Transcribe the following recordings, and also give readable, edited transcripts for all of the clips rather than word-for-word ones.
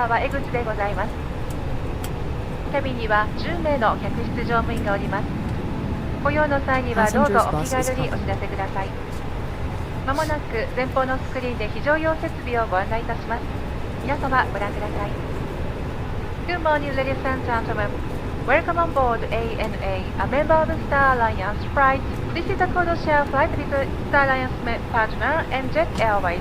ーは江口でございます。キャビンには10名の客室乗務員がおります。ご用の際にはどうぞお気軽にお知らせください。まもなく前方のスクリーンで非常用設備をご案内いたします。皆様ご覧ください。Good morning, ladies and gentlemen. Welcome on board ANA, a member of Star Alliance flight. This is a code share flight with Star Alliance partner NJ Airways.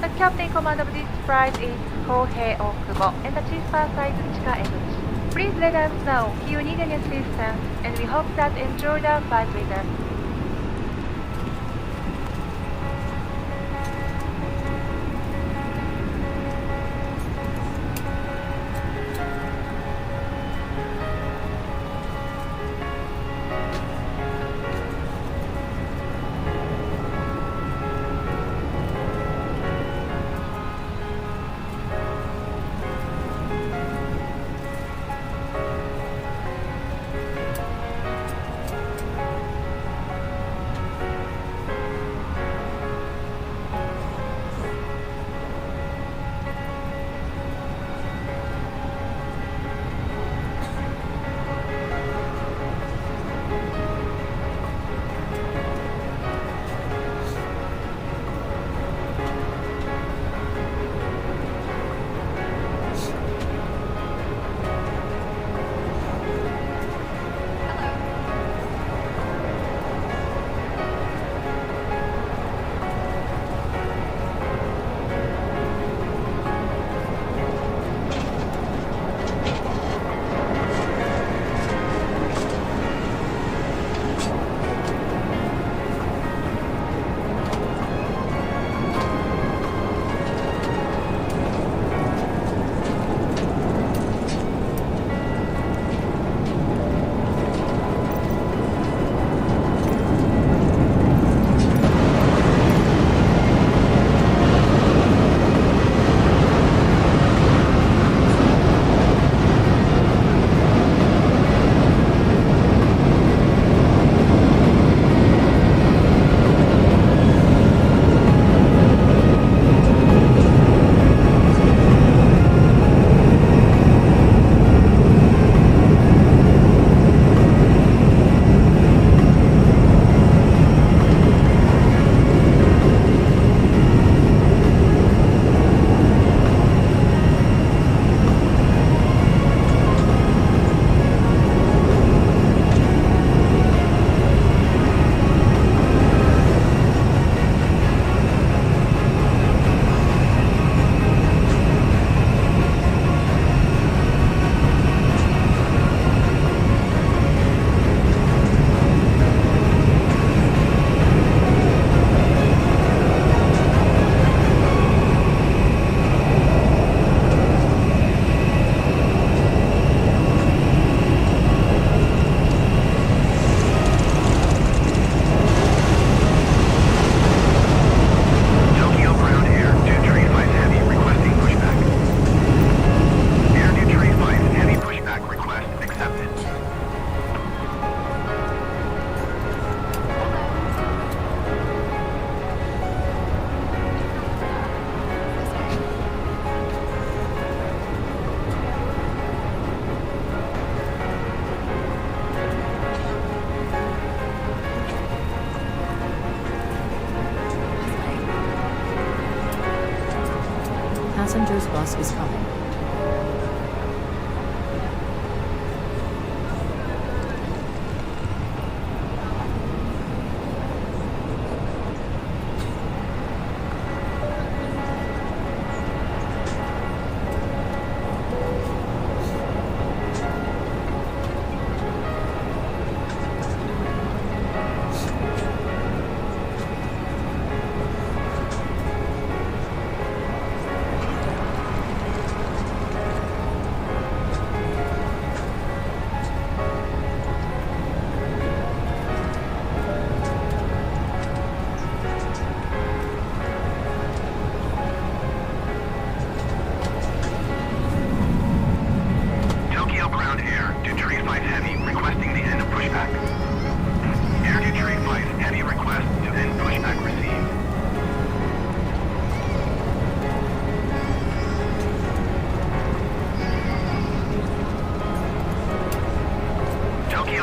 The captain in command of this flight is Kohei Okubo and the chief first flight Chika Eguchi. Please let us know if you need any assistance, and we hope that you enjoy the flight with us. Passengers bus is coming.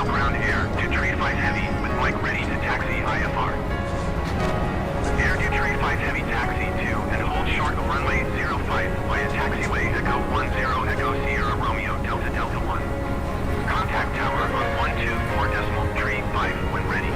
ground air, Detroit 5 Heavy, with mic ready to taxi IFR. Air Detroit 5 Heavy taxi to and hold short of runway 05 via taxiway Echo 10 Echo Sierra Romeo Delta Delta 1. Contact tower on 124.35 when ready.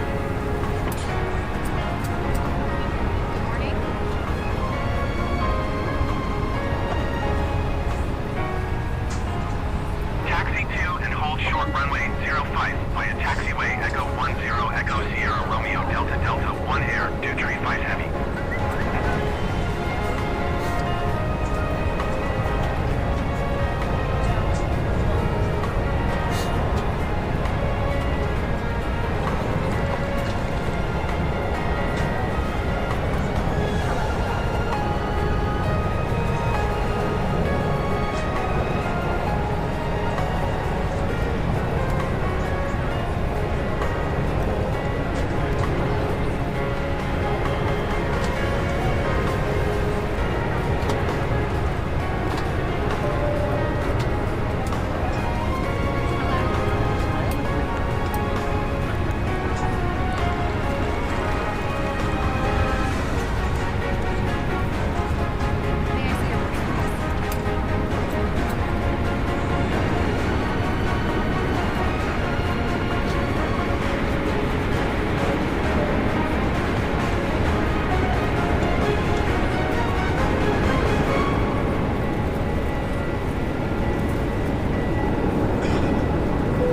Taxi to and hold short runway 05 via taxiway Echo 10 Echo Sierra Romeo Delta Delta 1 Air Detroit 5 Heavy.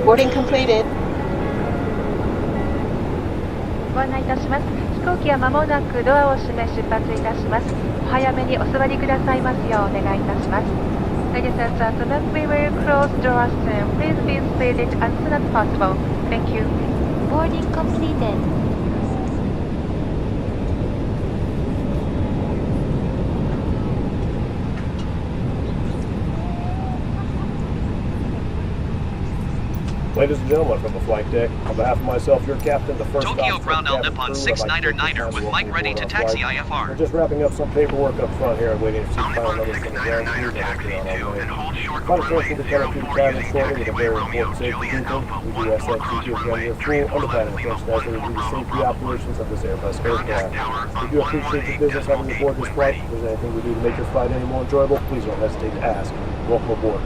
Boarding completed. ご案内いたします。飛行機は間もなくドアを閉め出発いたします。お早めにお座りくださいますようお願いいたします。Ladies and gentlemen, we will close doors soon. Please be seated as soon as possible. Thank you. Boarding completed. Ladies and gentlemen, from the flight deck, on behalf of myself, your captain, the first Tokyo officer, Ground L cabin Nippon crew, I'd like to take this 699er time to with welcome mic you ready aboard to our taxi flight. IFR. We're just wrapping up some paperwork up front here and waiting to see Omnibus final numbers from the ground 699er crew that taxi are on to our way. and hold short of Flight runway attention to come through the 04 cabin using shortly with a taxiway very Romeo important safety Juliet briefing. Alpha We do ask 14 that you cross give them runway your full 34 undivided left Lima attention as they 14 review the Bravo safety Bravo 1. operations of this Airbus Contact aircraft. tower We on do appreciate your business having you 118.8 aboard this when flight. ready. If there's anything we do to make your flight any more enjoyable, please don't hesitate to ask. Welcome aboard.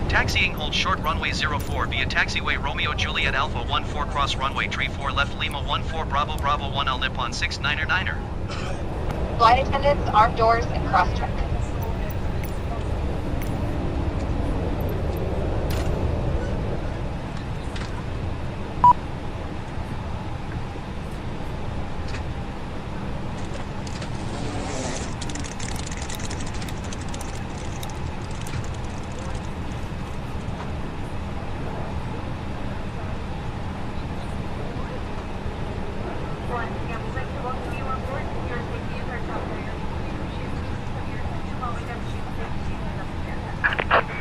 Taxiing hold short runway 04 via taxiway Romeo Juliet Alpha 14 cross runway 34 left Lima 14 Bravo Bravo 1 L Nippon 699er. Flight attendants, arm doors, and cross-check.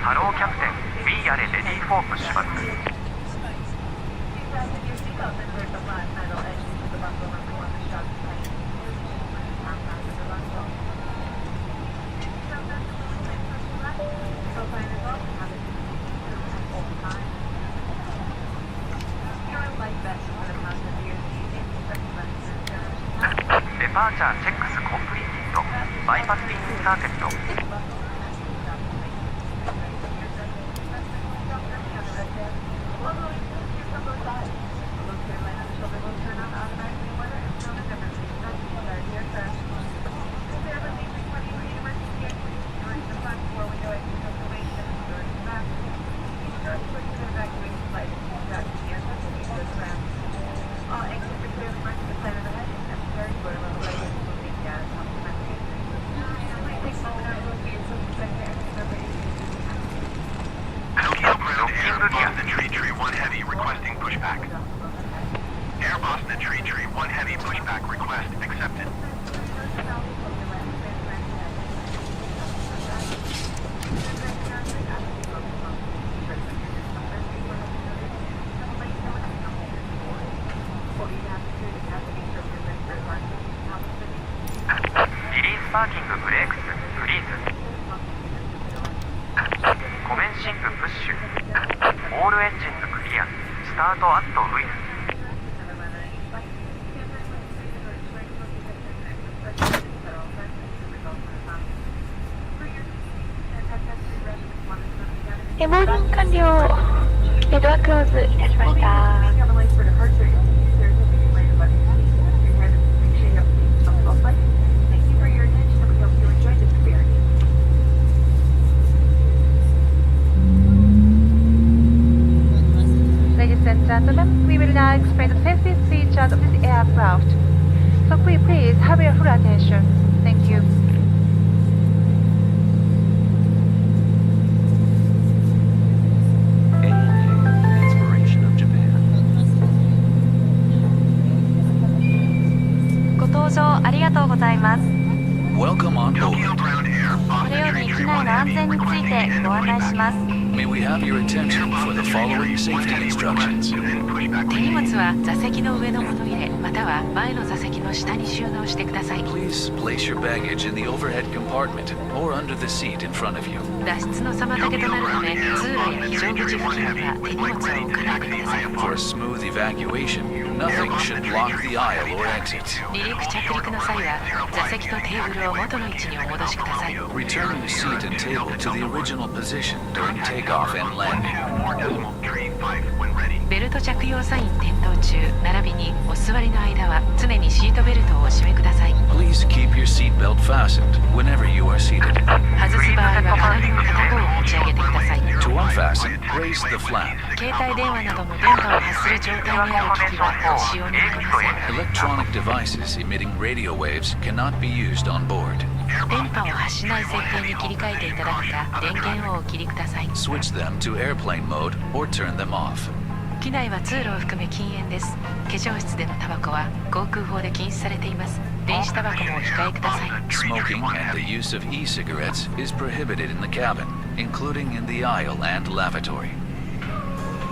Hello, Captain. We are ready for pushback. Departure checks completed. Bypassing started. Boston Tree 1 Heavy requesting pushback. Air Boston Tree 1 Heavy pushback request accepted. Release parking brakes, please. Commencing push. All engines clear. タートアットルイス。ボーディング完了。ドアクローズいたしました。Ladies and gentlemen, we will now explain the safety features of this aircraft. So please have your full attention. Thank you. Inspiration of Japan. ご搭乗ありがとうございます。 Welcome on Tokyo board. Ground Air, これより機内の安全についてご案内します。 May we have your attention for the following safety instructions. 手荷物は座席の上の物入れまたは前の座席の下に収納してください。 Please place your baggage in the overhead compartment or under the seat in front of you. 脱出の妨げとなるため通路や非常口付近には手荷物を置かないでください。 For a smooth evacuation, nothing should block the aisle or exits. 離陸着陸の際は座席とテーブルを元の位置にお戻しください。 Return your seat and table to the original position during takeoff and landing. ベルト着用サイン点灯中並びにお座りの間は常にシートベルトをお締めください。 Please keep your seat belt fastened whenever you are seated. 外す場合は鏡の片方を持ち上げてください。 To unfasten, raise the flap. 携帯電話などの電波を発する状態にある機器は使用になりません。 Electronic devices emitting radio waves cannot be used on board. 電波を発しない設定に切り替えていただくか電源をお切りください。 Switch them to airplane mode or turn them off. 機内は通路を含め禁煙です。化粧室でのタバコは航空法で禁止されています。電子タバコもお控えください。 Smoking and the use of e-cigarettes is prohibited in the cabin, including in the aisle and lavatory.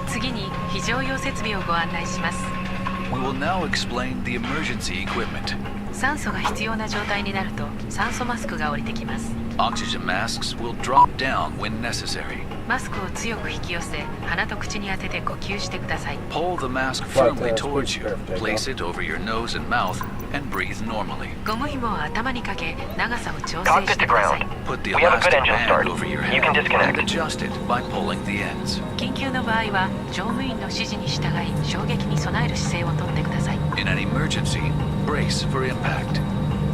次に非常用設備をご案内します。 We will now explain the emergency equipment. 酸素が必要な状態になると酸素マスクが降りてきます。 Oxygen masks will drop down when necessary. マスクを強く引き寄せ鼻と口に当てて呼吸してください。 Pull the mask firmly towards you, place it over your nose and mouth, and breathe normally. ゴム紐を頭にかけ長さを調整してください。 Put the We have a good elastic engine band start. over your You can head disconnect. and adjust it by pulling the ends. 緊急の場合は乗務員の指示に従い衝撃に備える姿勢をとってください。 In an emergency, brace for impact.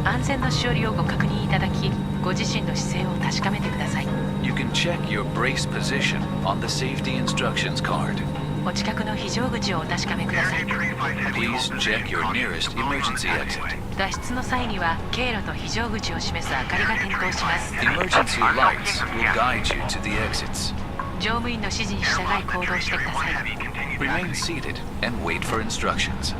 安全のしおりをご確認いただきご自身の姿勢を確かめてください。 You can check your brace position on the safety instructions card. お近くの非常口をお確かめください。 Please check your nearest emergency exit. 脱出の際には経路と非常口を示す明かりが点灯します。 Emergency lights will guide you to the exits. 乗務員の指示に従い行動してください。 Remain seated and wait for instructions.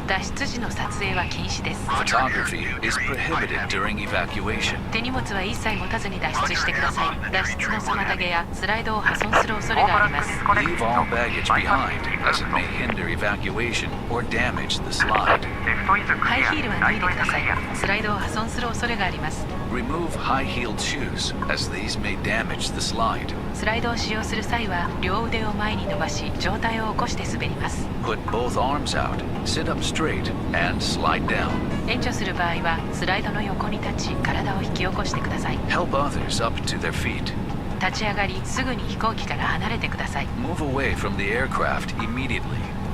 脱出時の撮影は禁止です。 Photography is prohibited during evacuation. 手荷物は一切持たずに脱出してください。脱出の妨げやスライドを破損する恐れがあります。 Leave all baggage behind, as it may hinder evacuation or damage the slide. ハイヒールは脱いでください。スライドを破損する恐れがあります。 Remove high-heeled shoes, as these may damage the slide. スライドを使用する際は両腕を前に伸ばし上体を起こして滑ります。 Put both arms out, sit up straight, and slide down. 援助する場合はスライドの横に立ち体を引き起こしてください。 Help others up to their feet. 立ち上がりすぐに飛行機から離れてください。 Move away from the aircraft immediately.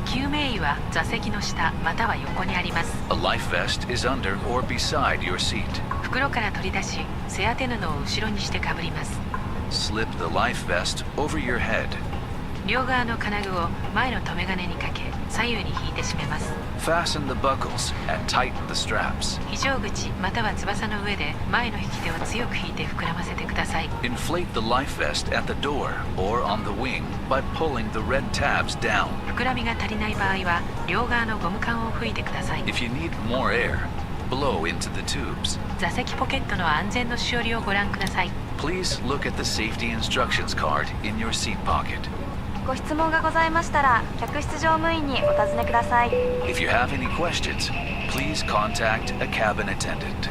救命衣は座席の下または横にあります。 A life vest is under or beside your seat. 袋から取り出し背当て布を後ろにしてかぶります。 Slip the life vest over your head. 両側の金具を前の留め金にかけ左右に引いて締めます。 Fasten the buckles and tighten the straps. 非常口または翼の上で前の引き手を強く引いて膨らませてください。 Inflate the life vest at the door or on the wing by pulling the red tabs down. 膨らみが足りない場合は両側のゴム管を吹いてください。 If you need more air, blow into the tubes. 座席ポケットの安全のしおりをご覧ください。 Please look at the safety instructions card in your seat pocket. ご質問がございましたら客室乗務員にお尋ねください。 If you have any questions, please contact a cabin attendant.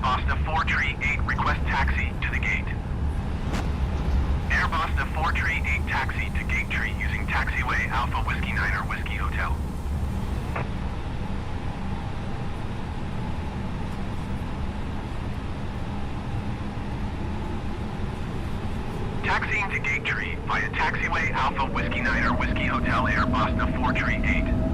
Boston 4 Tree 8 request taxi to the gate. Air Boston 4 Tree 8 taxi to Gate Tree using taxiway Alpha Whiskey 9er Whiskey Hotel. Taxiing to Gate Tree via taxiway Alpha Whiskey 9er Whiskey Hotel Air Boston 4 Tree 8.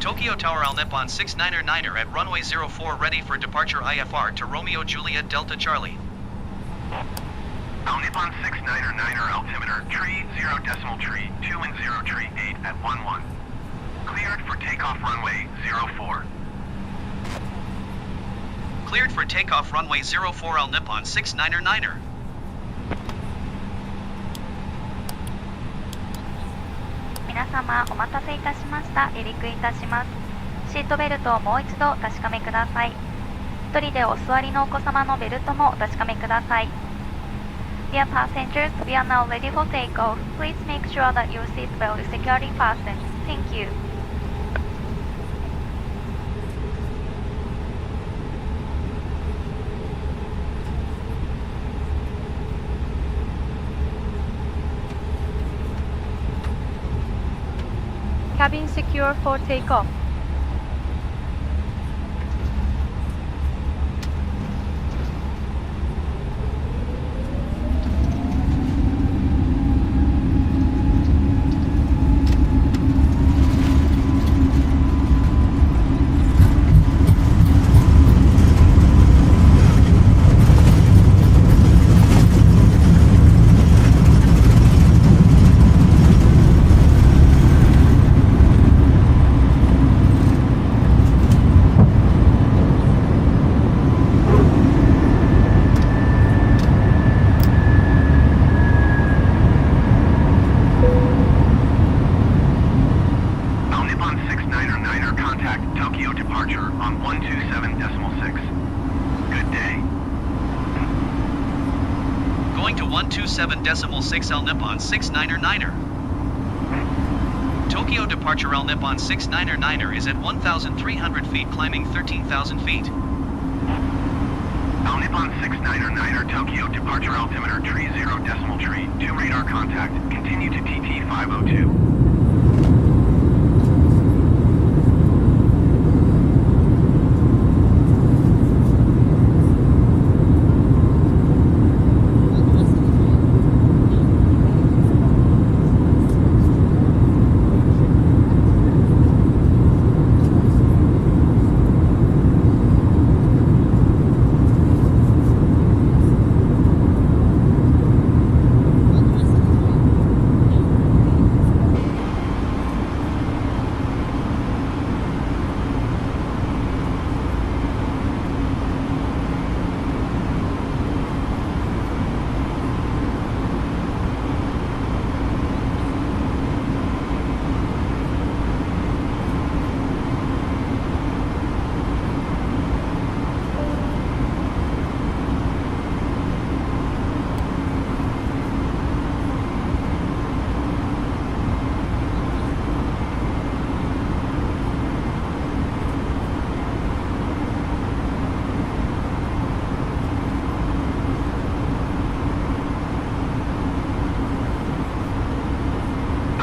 Tokyo Tower Al Nippon 699er at runway 04 ready for departure IFR to Romeo Juliet Delta Charlie. Al Nippon 699er altimeter, tree 0 decimal tree, 2 and 0 tree 8 at 11. Cleared for takeoff runway 04. Cleared for takeoff runway 04 L Nippon 699er. 皆様お待たせいたしました。離陸いたします。シートベルトをもう一度お確かめください。一人でお座りのお子様のベルトもお確かめください。Dear passengers, we are now ready for takeoff. Please make sure that your seat belt is securely fastened. Thank you. Cabin secure for takeoff. Going to 127.6 L Nippon 699er. Tokyo departure L Nippon 699er is at 1,300 feet, climbing 13,000 feet. L Nippon 699er Tokyo departure altimeter tree 0 decimal tree 2 radar contact. Continue to TT 502.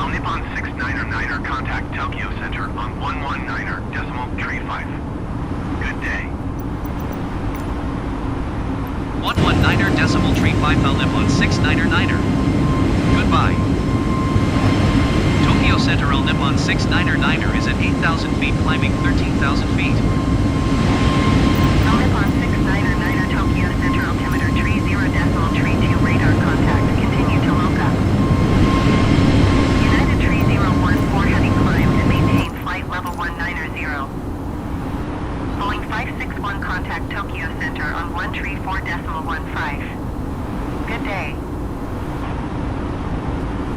Nippon 699er contact Tokyo Center on 119er decimal tree 5. Good day. 119er decimal tree 5 L Nippon 699er. Goodbye. Tokyo Center L Nippon 699er is at 8,000 feet, climbing 13,000 feet. L Nippon 699er Tokyo Center altimeter tree 0 decimal tree 2 radar contact. Continue to Loka. United tree 014 heading climb and maintain flight level 190. Boeing 561 contact Tokyo Center on 134 decimal 15. Good day.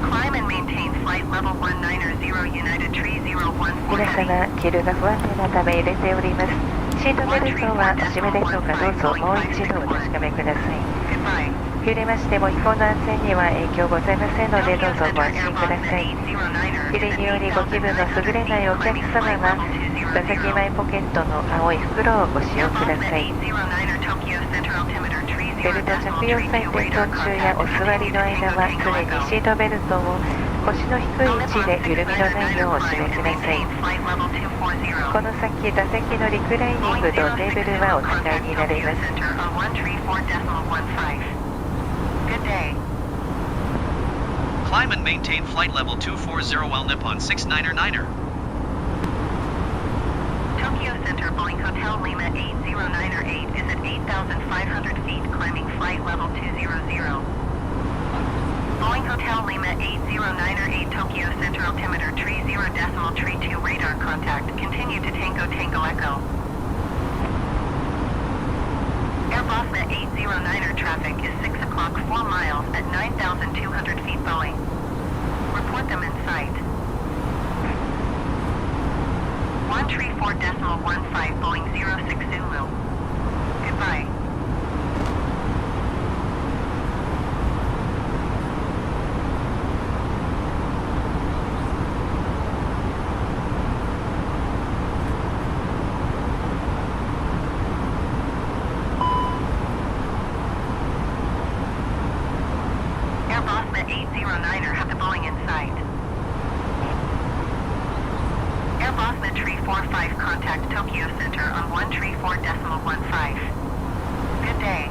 Climb and maintain flight level 190 United tree 014皆様、気流が不安定なため揺れております。シートベルトはお締めでしょうか。どうぞもう一度お確かめください。 Goodbye. 揺れましても飛行の安全には影響ございませんのでどうぞご安心ください。揺れによりご気分の優れないお客様は座席前ポケットの青い袋をご使用ください。ベルト着用際転倒中やお座りの間は常にシートベルトを腰の低い位置で緩みのないようお締めください。この先座席のリクライニングとテーブルはお使いになれます。 Good day. Climb and maintain flight level 240 L Nippon 699er. Tokyo Center Boeing Hotel Lima 8098 is at 8,500 feet, climbing flight level 200. Boeing Hotel Lima 8098 Tokyo Center altimeter tree 0 decimal tree 2 radar contact. Continue to Tango Tango Echo. Air Bosna 809er traffic is 6 o'clock 4 miles at 9,200 feet Boeing. Report them in sight. 134.15 Boeing 06 Zulu. Goodbye. Air Bosna 809er have the Boeing in sight. Air Bosna 345 contact Tokyo Center on 134.15. Good day.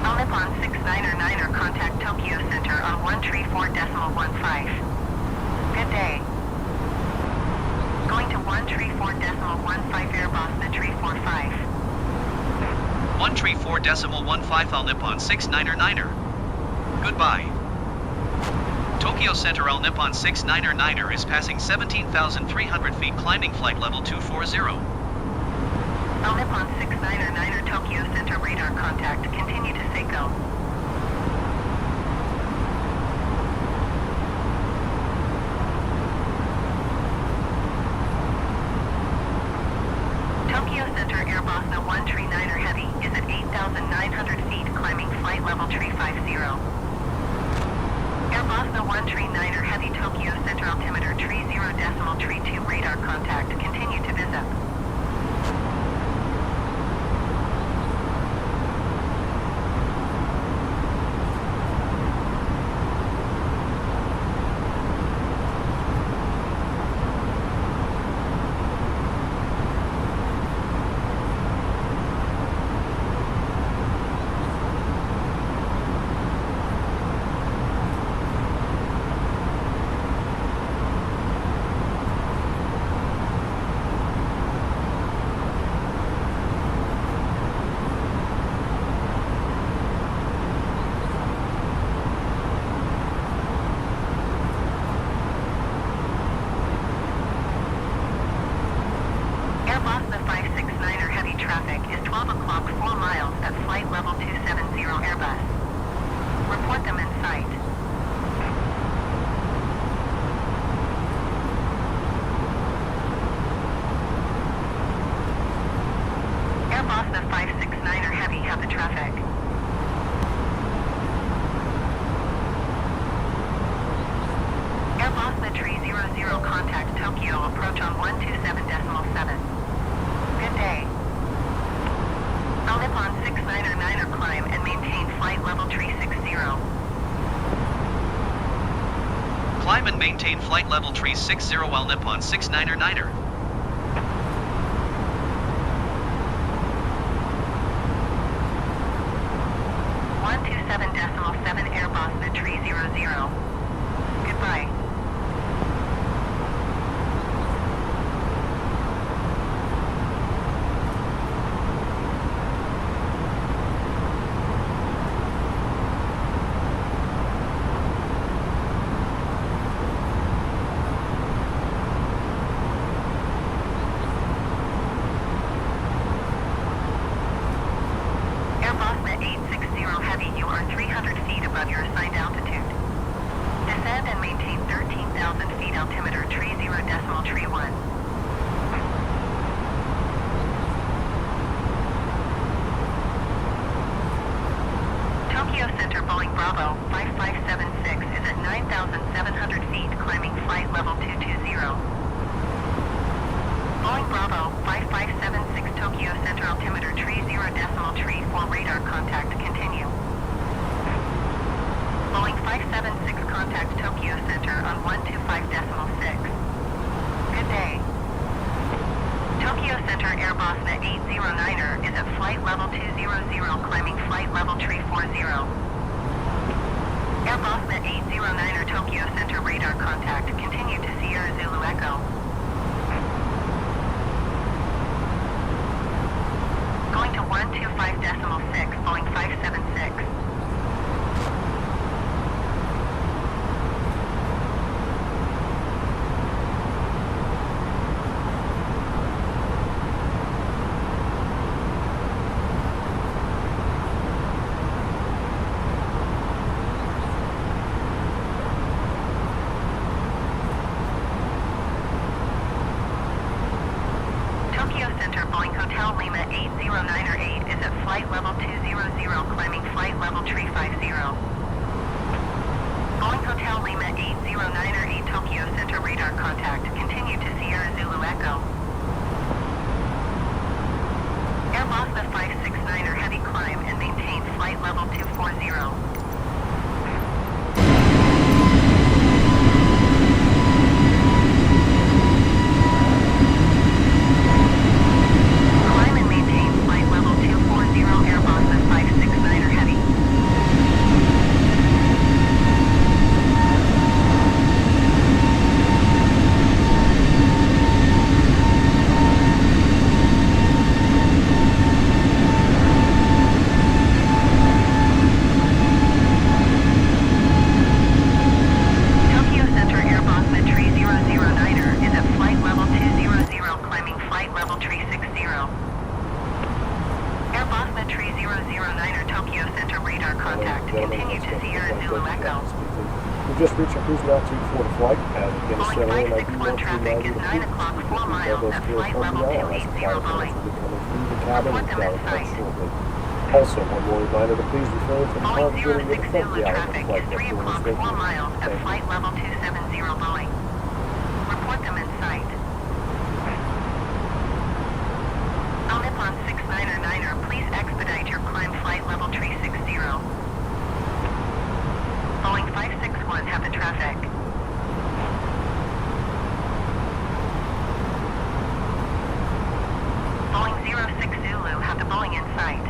All Nippon 699er contact Tokyo Center on 134.15. Good day. Going to 134.15 Air Bosna 345. 134.15 All Nippon 699er. Goodbye. Tokyo Center All Nippon 699er is passing 17,300 feet climbing flight level 240. All Nippon 699er Tokyo Center radar contact. Continue to Seiko. Tokyo Center Air Bosna 139er Heavy is at 8,900 feet climbing flight level 350. Air Bosna 139er Heavy Tokyo Center altimeter 30.32 radar contact. Continue to visit. Air Bosna 569er heavy traffic is 12 o'clock 4 miles at flight level 270 Airbus. Report them in sight. Air Bosna 569er heavy have the traffic. Air Bosna 300 contact Tokyo approach on 127.7. Good day. All Nippon 699er climb and maintain flight level 360. Climb and maintain flight level 360 while Nippon 699er. 127.7 Air Bosna 300. Goodbye. Air Bosna 860 Heavy, you are 300 feet above your assigned altitude. Descend and maintain 13,000 feet altimeter 30.31. Tokyo Center Boeing Bravo 5576 is at 9,700 feet climbing flight level 220. Boeing Bravo 5576 Tokyo Center altimeter 30.34 radar contact continue. Boeing 576 contact Tokyo Center on 125.6. Good day. Tokyo Center Air Bosna 809er is at flight level 200 climbing flight level 340. Air Bosna 809er Tokyo Center radar contact continue to Sierra Zulu Echo. Going to 125.6, Boeing 576. level tree 50. Boeing Hotel Lima 809 Tokyo Center radar contact. Continue to Sierra Zulu Echo. Airbus 569 heavy climb and maintain flight level 240. Climb and maintain flight level 240 Airbus 569 heavy. Tokyo Center Airbus 3009 is at flight level 200, climbing flight level 360. Airbus 3009 Tokyo Center radar contact. Continue to Sierra Zulu Echo. We've just reached our cruising altitude for the flight. As we begin to settle in, I do Boeing want to 561 remind you traffic to is 9 o'clock, 4 please miles those at clear flight from level the hour as the 280 pilot Boeing. will be coming through the cabin Report and them in down sight. shortly. Also, one more reminder to please refrain from Boeing congregating with 06 the front of Zulu the hour traffic flight is 3 before o'clock, this 4 miles at Thank you. flight level 270 Boeing. Report them in sight. All Nippon 699er, please expedite your climb flight level 360. Boeing 561 have the traffic. Boeing 06 Zulu have the Boeing in sight.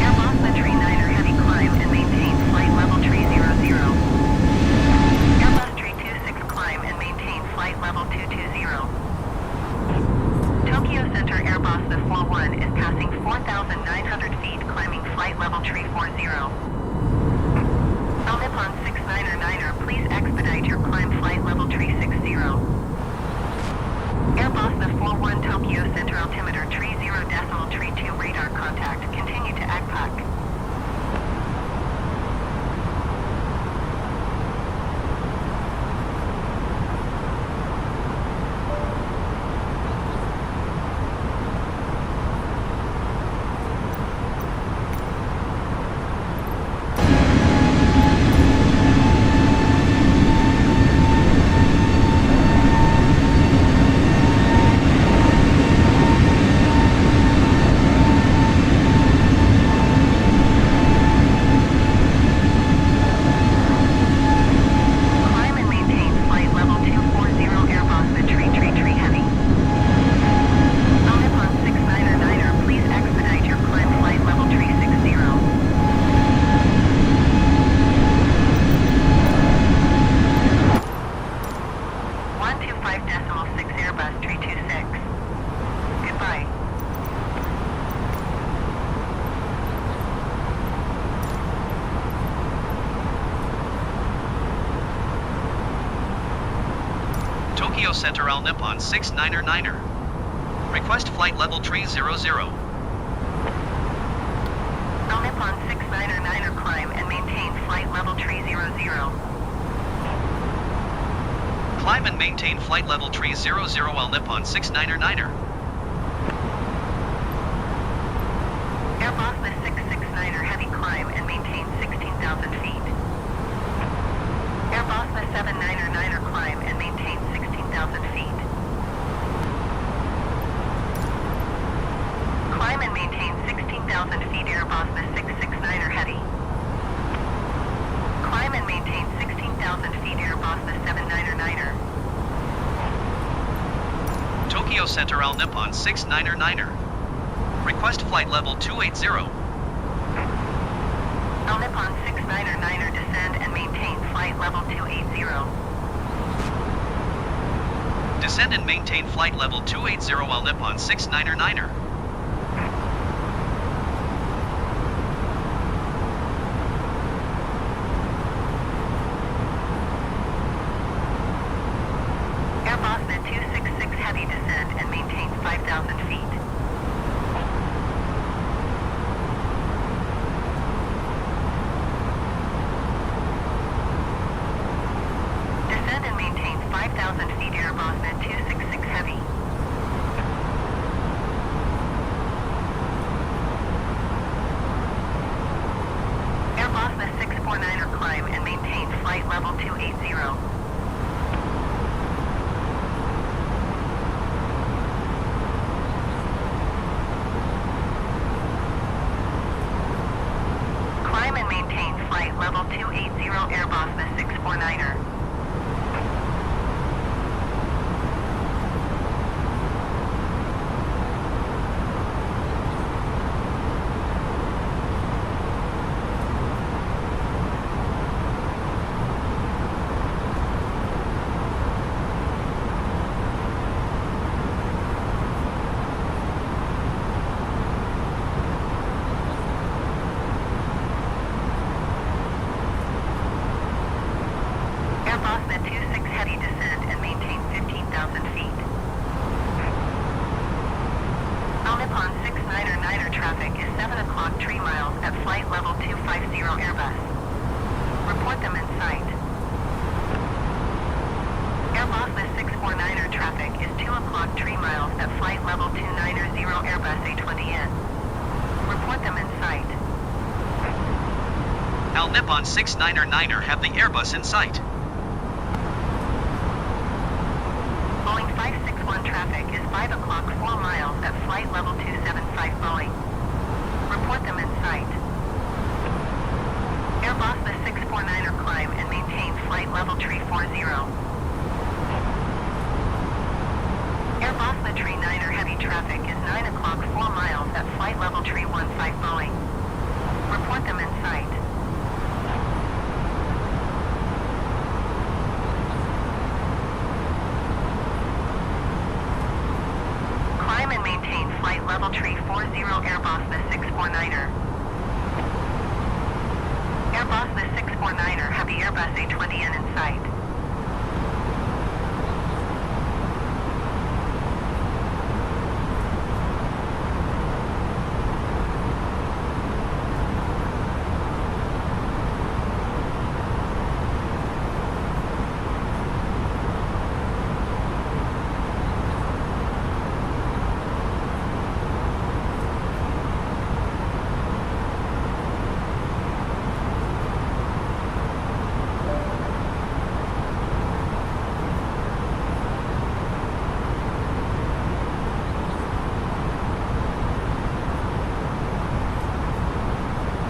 Airbus 39er heavy climb and maintain flight level 300. Airbus 326 climb and maintain flight level 220. Tokyo Center Airbus 41 is passing 4,900 feet, climbing flight level 340. All Nippon 699er, please expedite your climb flight level 360. Airbus 41 Tokyo Center altimeter 30.32 radar contact. Continue to ACPAC. Climb and maintain flight level 240 Airbus 333 heavy. All Nippon 699er, please expedite your climb flight level 360. 125.6 Airbus 326. Goodbye. Tokyo Center All Nippon 699er. Request flight level 300. All Nippon 699er climb and maintain flight level 300. Climb and maintain flight level 300 All Nippon 699er. Airbus 669er heavy climb and maintain 16,000 feet. Airbus 799er climb and maintain 16,000 feet. Climb and maintain 16,000 feet Airbus 669er heavy. Climb and maintain 16,000 feet Airbus 799er. Tokyo Center All Nippon 699er. Request flight level 280. All Nippon 699er descend and maintain flight level 280. Descend and maintain flight level 280 All Nippon 699er. Airbus Med266 Heavy. Airbus Med649er climb and maintain flight level 280. Climb and maintain flight level 280 Airbus Med649er. Airbus Med26 Heavy descend and maintain 15,000 feet. All Nippon 699er traffic is 7 o'clock 3 miles at flight level 250 Airbus. Report them in sight. Airbus Med649er traffic is 2 o'clock 3 miles at flight level 290 Airbus A320n. Report them in sight. Al Nippon 699er have the Airbus in sight. Boeing 561 traffic is 5 o'clock 4 miles at flight level 275 Boeing. Report them in sight. Airbus Med649er climb and maintain flight level 340. Airbus Med39er heavy traffic is 9 o'clock 4 miles at flight level 315 Boeing. Report them in sight. Climb and maintain flight level 340 Airbus Med649er. Airbus Med649er have the Airbus A320n in sight.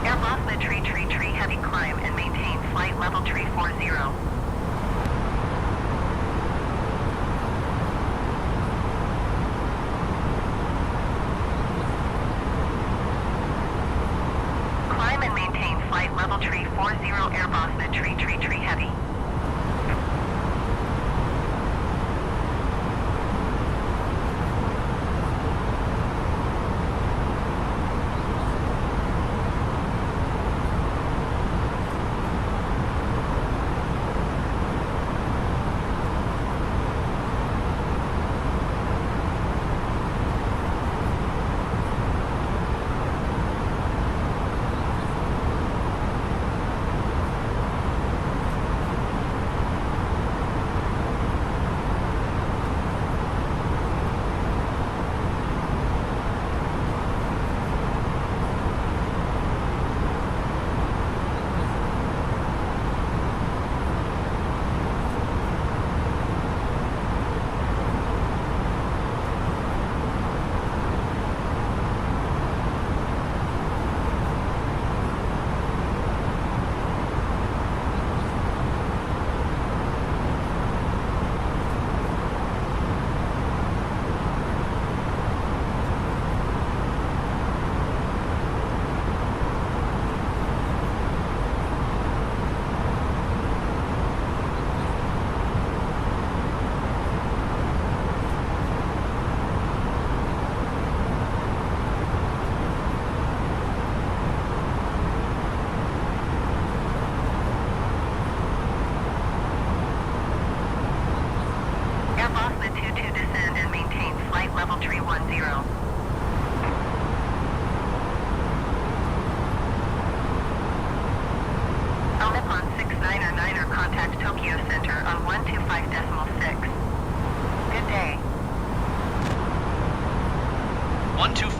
Airbus Med333 heavy climb and maintain flight level 340. Climb and maintain flight level 340 Airbus Med333 heavy.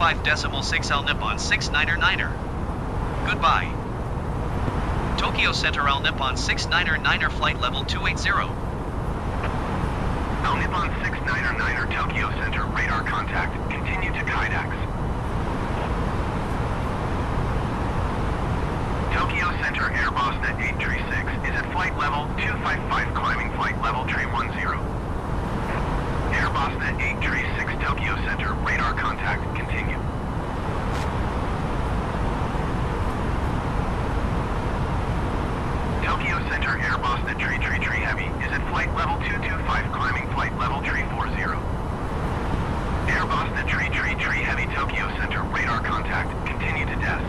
05.6 All Nippon 699er. Goodbye. Tokyo Center All Nippon 699er flight level 280. All Nippon 699er Tokyo Center radar contact. Continue to Kydex. Tokyo Center Airbus Net 836 is at flight level 255 climbing flight level 310. Airbus Net 836 Tokyo Center radar contact. Continue. Tokyo Center Airbus Net 333 Heavy is at flight level 225 climbing flight level 340. Airbus Net 333 Heavy Tokyo Center radar contact. Continue to death.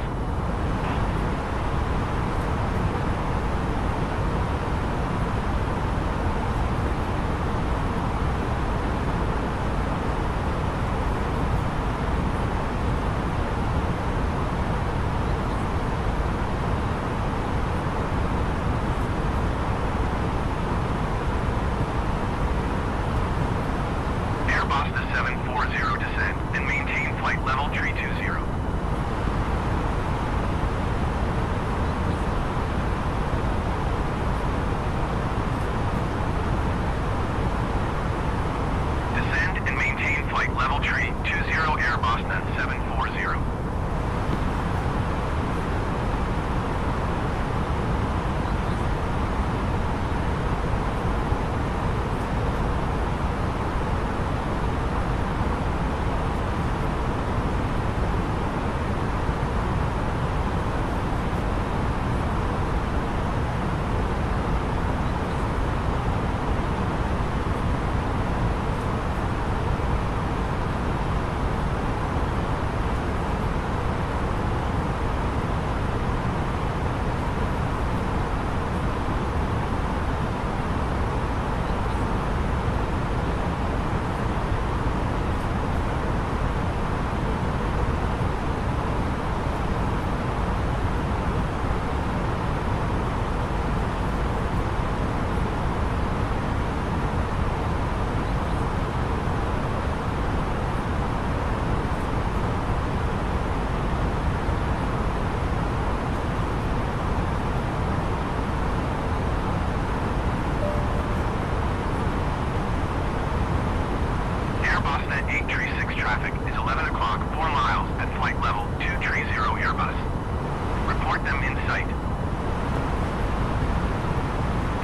Airbus the 740 descend and maintain flight level 320. Descend and maintain flight level 320 Airbus net 740. Airbus Net 836 traffic is 11 o'clock, 4 miles at flight level 230 Airbus. Report them in sight.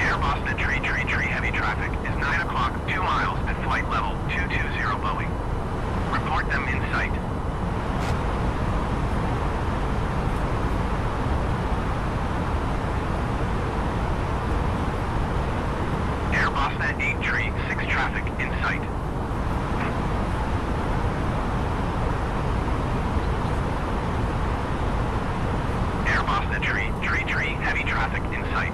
Airbus Net 333 heavy traffic is 9 o'clock, 2 miles at flight level 220 Boeing. Report them in sight. Airbus Net 836 traffic in sight. Airbus Net 333 heavy traffic in sight.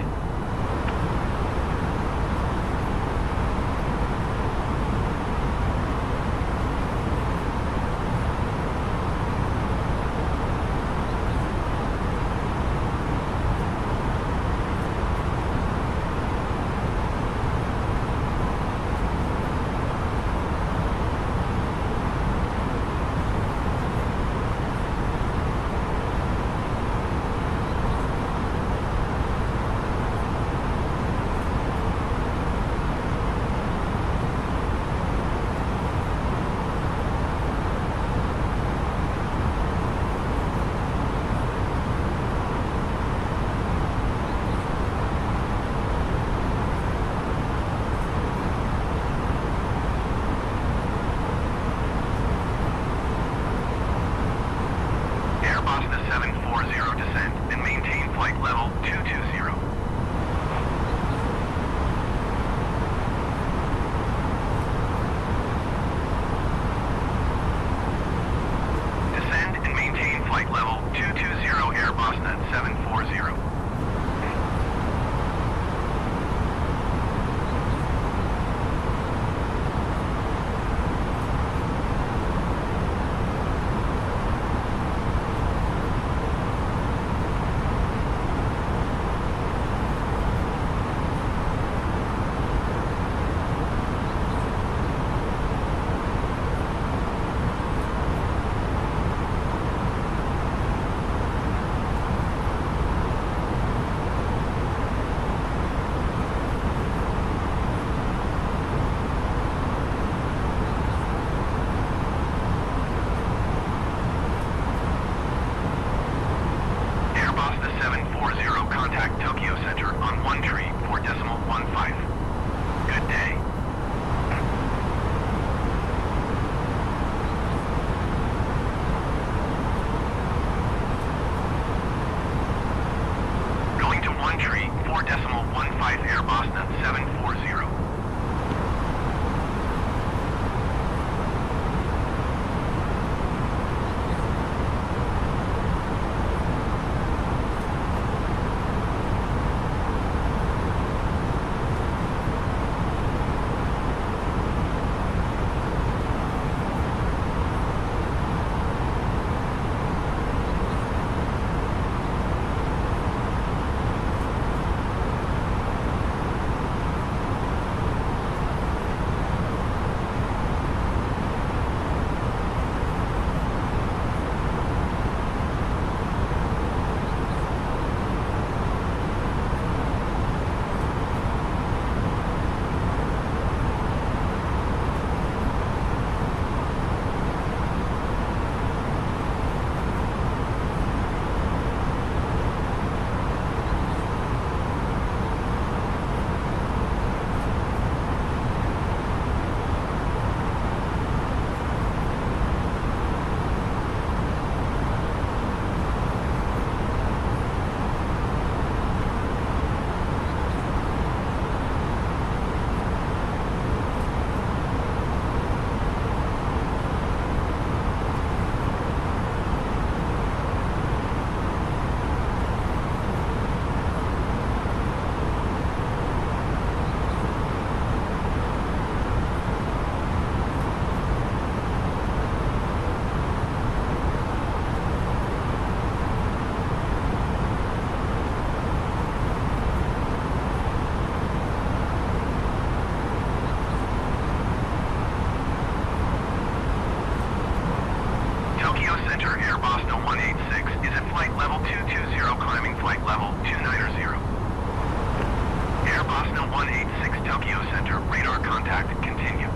Tokyo Center, radar contact, continue.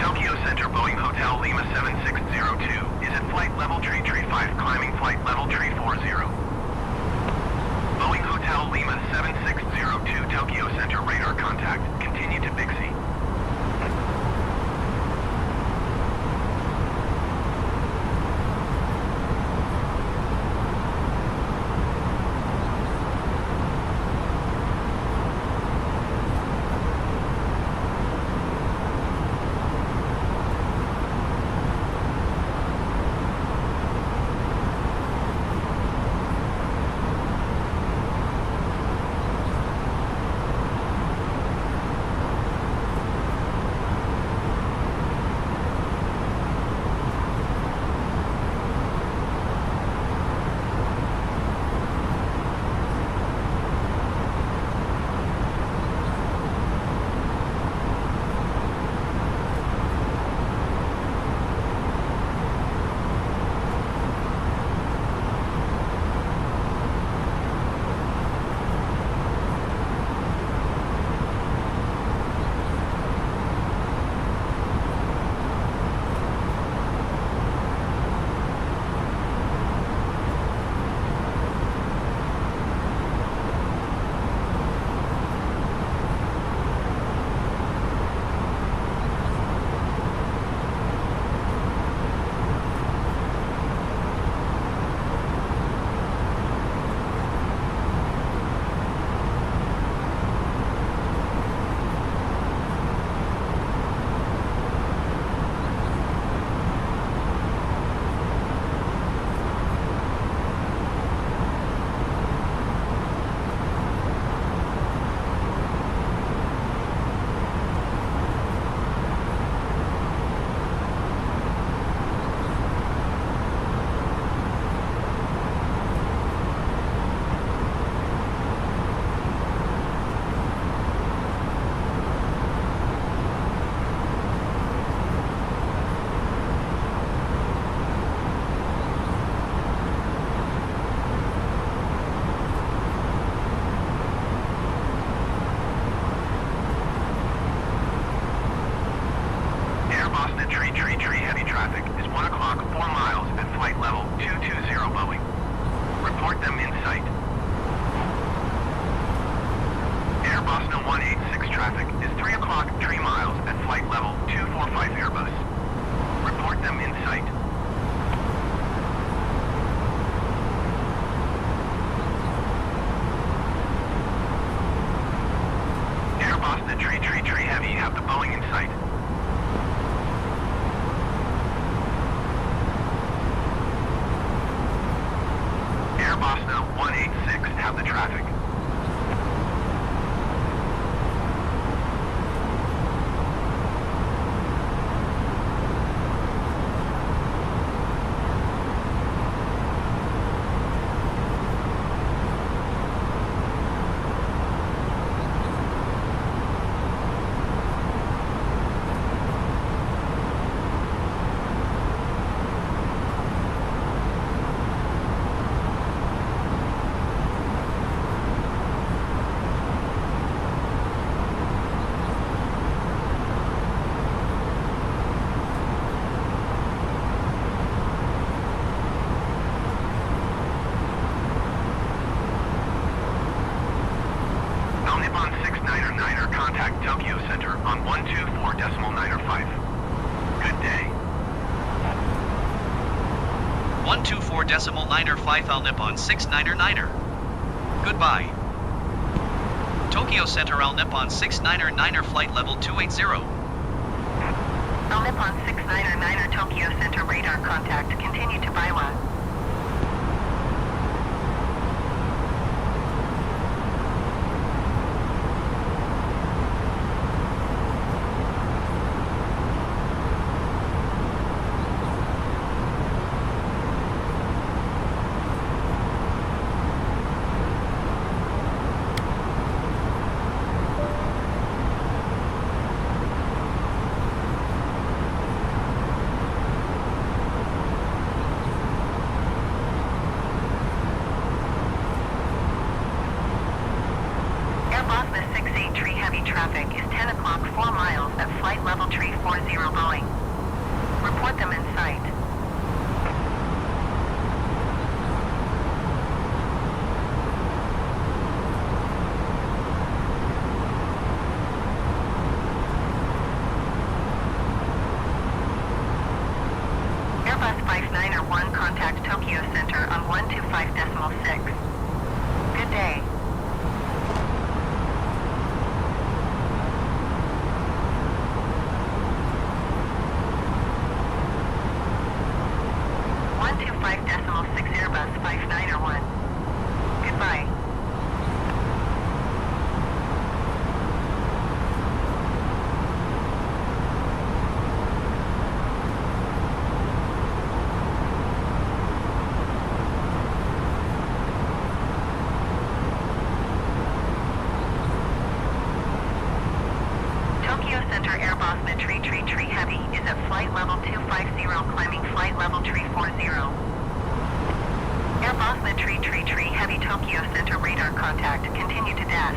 Tokyo Center, Boeing Hotel Lima 7602 is at flight level tree 5, climbing flight level tree 40. Boeing Hotel Lima 7602, Tokyo Center, radar contact, continue to Bixby. Tree heavy traffic is 1 o'clock, 4 miles at flight level 220 Boeing. Report them in sight. Air Boston 186 traffic is 3 o'clock, 3 miles at flight level 245 Airbus. Report them in sight. Air Boston Tree heavy have the Boeing in sight. Boston 186 have the traffic. Contact Tokyo Center on 124.905. Good day. 124.905 Al Nippon 699er. Goodbye. Tokyo Center Al Nippon 699er flight level 280. Al Nippon 699er Tokyo Center radar contact. Continue to Baiwa. Boeing. Report them in sight. Airbus 591 contact Tokyo Center on 125.6. Good day. Airbus 591. Goodbye. Tokyo Center Airbus A320 Heavy is at flight level 250, climbing flight level 340. Airbus A320 Heavy Tokyo Center radar contact. Continue to DAS.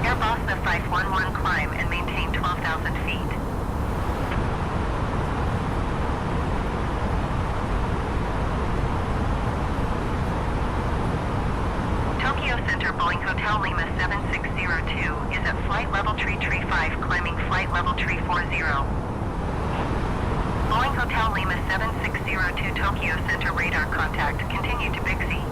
Airbus the 511 climb and maintain 12,000 feet. Tokyo Center Boeing Hotel Lima 7602 is at flight level 335, climbing flight level 340. Boeing Hotel Lima 7602 Tokyo Center radar contact. Continue to Bixby.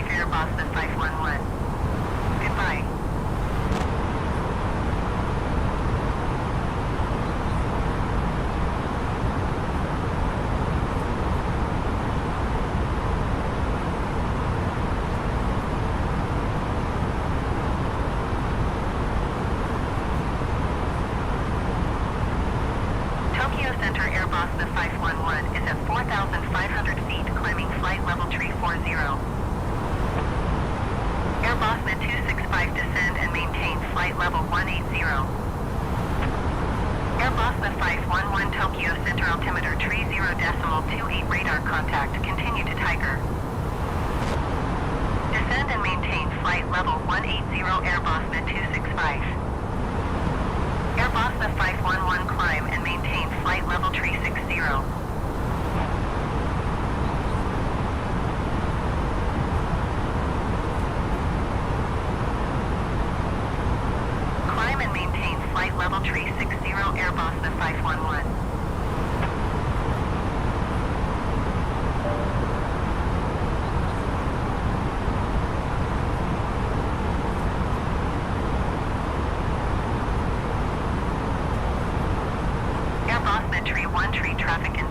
Airbus the 511. Goodbye. Tokyo Center Airbus the 511 is at 4,500 feet, climbing flight level 340. Airbus mid-265 descend and maintain flight level 180. Airbus the 511 Tokyo Center altimeter 30.28 radar contact. Continue to Tiger. Descend and maintain flight level 180 Airbus mid-265. Airbus the 511 climb and maintain flight level 360. Level 360 Airbus the 511. Airbus mid-313 traffic in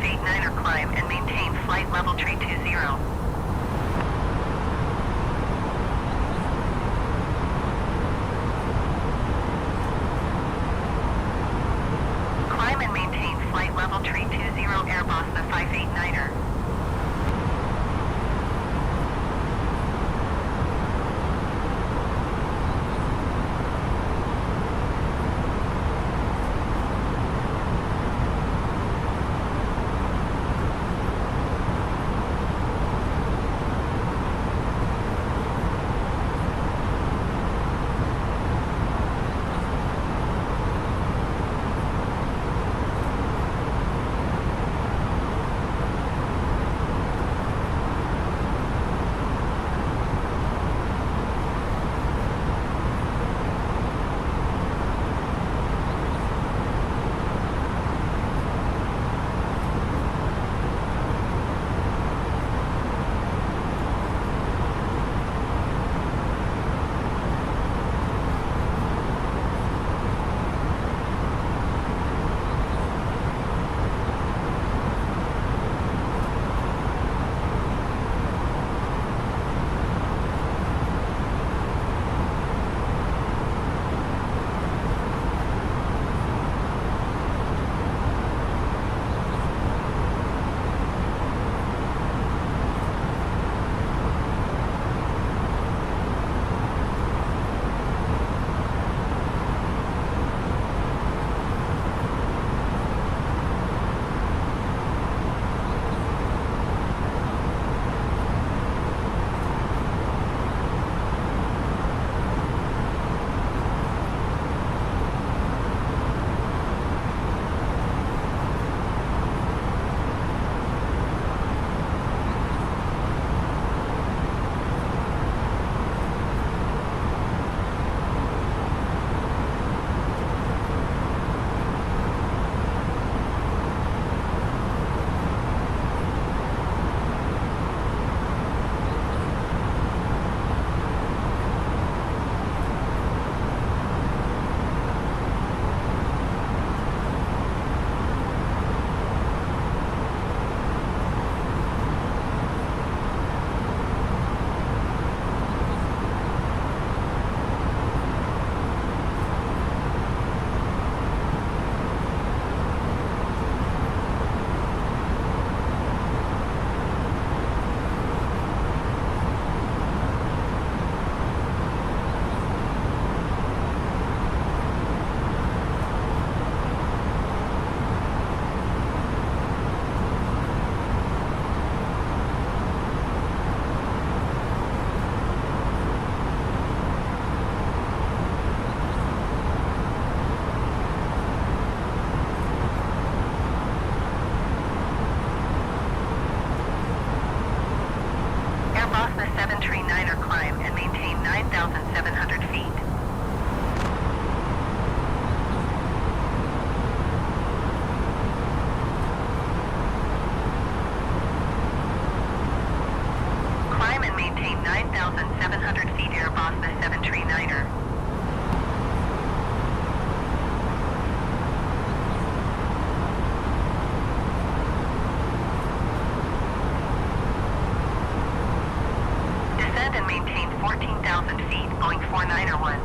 589er climb and maintain flight level 320. Climb and maintain flight level 320 Airbus the 589er. The 739er climb and maintain 9,700 feet. Climb and maintain 9,700 feet Airbus the 739er. Descend and maintain 14,000 feet, Boeing 491.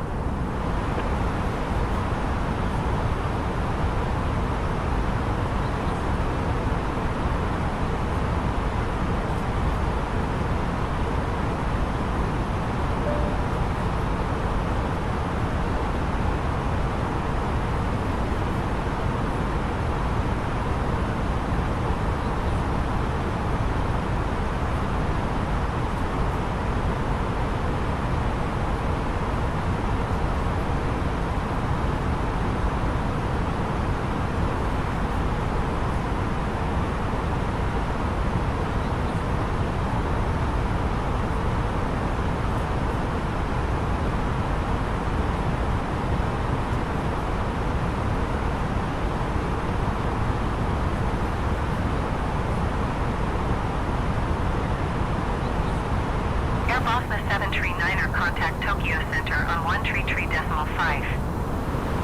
Airbus the 739er, contact Tokyo Center on 133.5.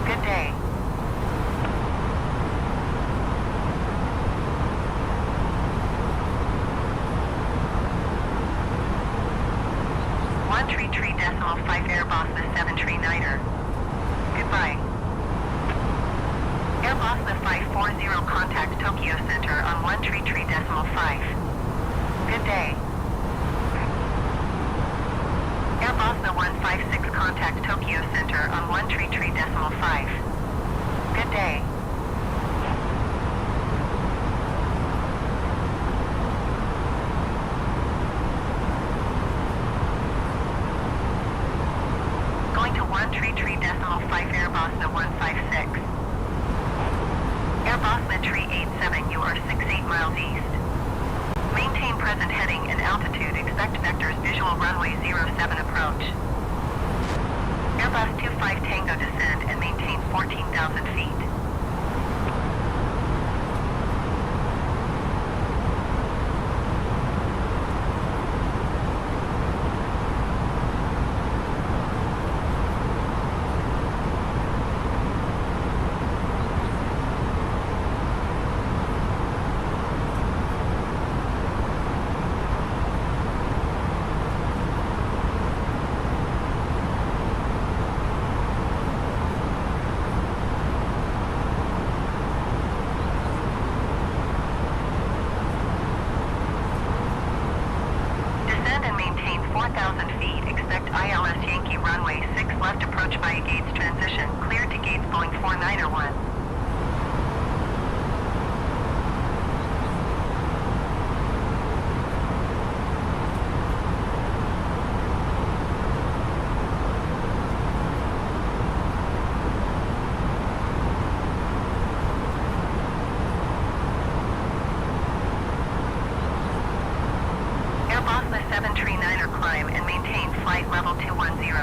Good day. 5 Airbus the 739er. Goodbye. Airbus the 540 contact Tokyo Center on 133.5. Good day. Airbus the 156 contact Tokyo Center on 133.5. Good day. Going to 133.5 Airbus the 156. Airbus the 387, you are 68 miles east. Maintain present heading and altitude, expect vectors visual runway 07 approach. Airbus 25 Tango descend and maintain 14,000 feet. Descend and maintain 4,000 feet. Expect ILS Yankee runway 6 left approach via gates transition. Clear to gates Boeing 4901. Airbus the 739er climb and maintain flight level 210.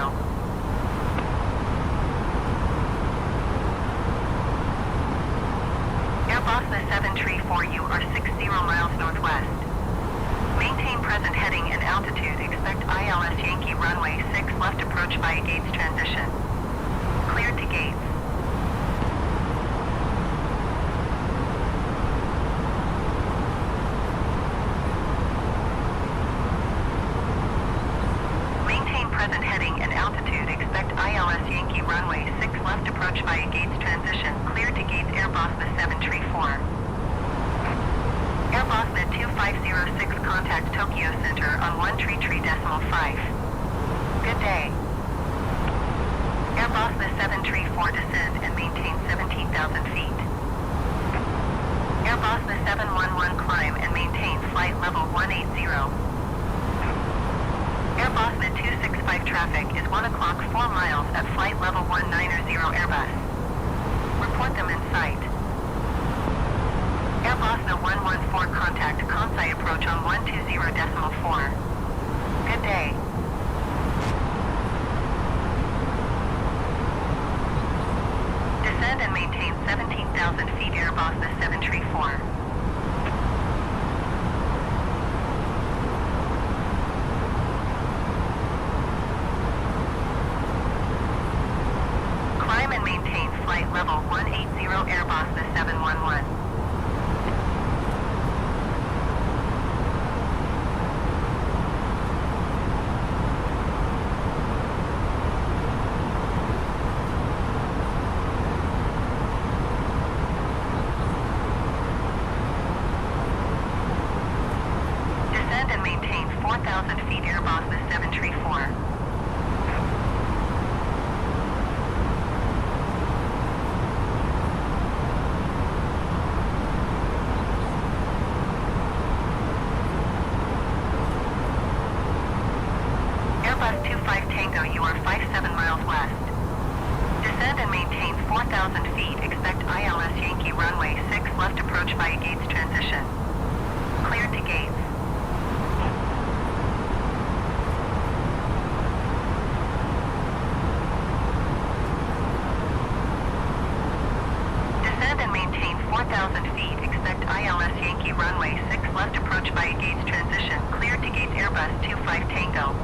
Airbus the 734, you are 60 miles northwest. Maintain present heading and altitude. Expect ILS Yankee runway 6 left approach via gates transition. Cleared to gates. Maintain present heading and altitude. Expect ILS Yankee runway 6 left approach via gates transition. Clear to gates Airbus the 734. Airbus the 2506 contact Tokyo Center on 133.5. Good day. Airbus the 734 descend and maintain 17,000 feet. Airbus the 711 climb and maintain flight level 180. Airbus the 265 traffic is 1 o'clock 4 miles at flight level 190 Airbus. Report them in sight. Airbus the 114 contact Kansai approach on 120.4. Good day. Descend and maintain 17,000 feet Airbus the 734. Climb and maintain flight level 180 Airbus the 711. Descend and maintain 4,000 feet Airbus the 734. Airbus 25 Tango, you are 57 miles west. Descend and maintain 4,000 feet. Expect ILS Yankee runway 6 left approach via gates transition. Cleared to gates. Descend and maintain 4,000 feet. Expect ILS Yankee runway 6 left approach via gates transition. Cleared to gates Airbus 25 Tango.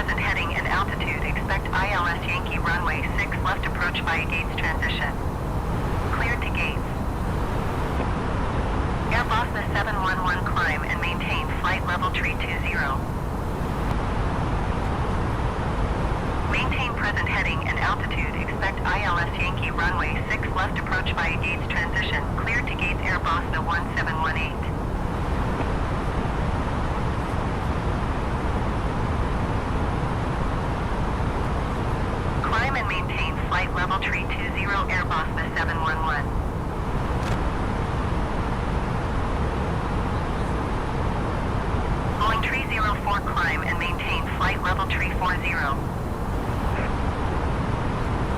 present heading and altitude. Expect ILS Yankee runway 6 left approach via gates transition. Cleared to gates. Air Bosna 711 climb and maintain flight level 320. Maintain present heading and altitude. Expect ILS Yankee runway 6 left approach via gates transition. Cleared to gates Air Bosna 1718. Climb and maintain flight level 320 Air Bosna 711. Boeing 304 climb and maintain flight level 340.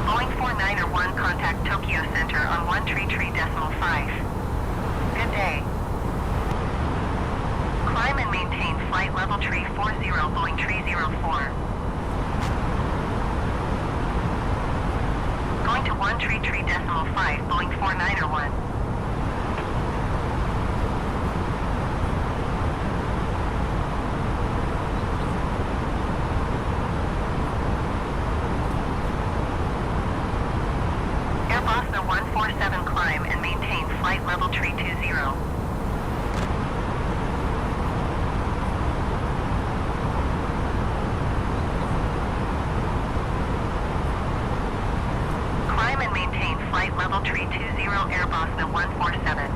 Boeing 4901 contact Tokyo Center on 133.5. Good day. Climb and maintain flight level 340 Boeing 304. Going to 133.5 Boeing 4901. Bosna 147 climb and maintain flight level 320. Climb and maintain flight level 320 Air Bosna 147.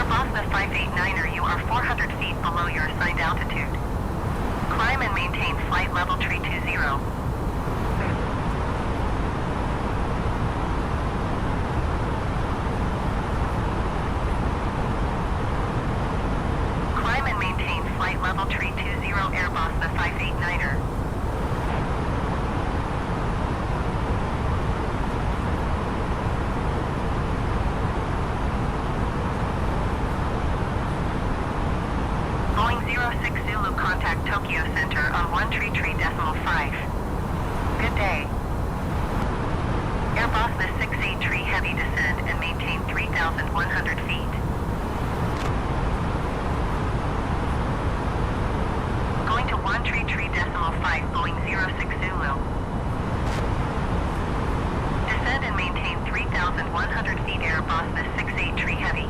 Bosna 589er, you are 400 feet below your assigned altitude. Climb and maintain flight level 320. Climb and maintain flight level 320 Air Bosna 589er. Boeing 06 Zulu contact Tokyo Center on 133.5. Good day. Air Bosna 683 heavy descend and maintain 3,100 feet. Going to 133.5 Boeing 06 Zulu. Descend and maintain 3,100 feet Air Bosna 683 heavy.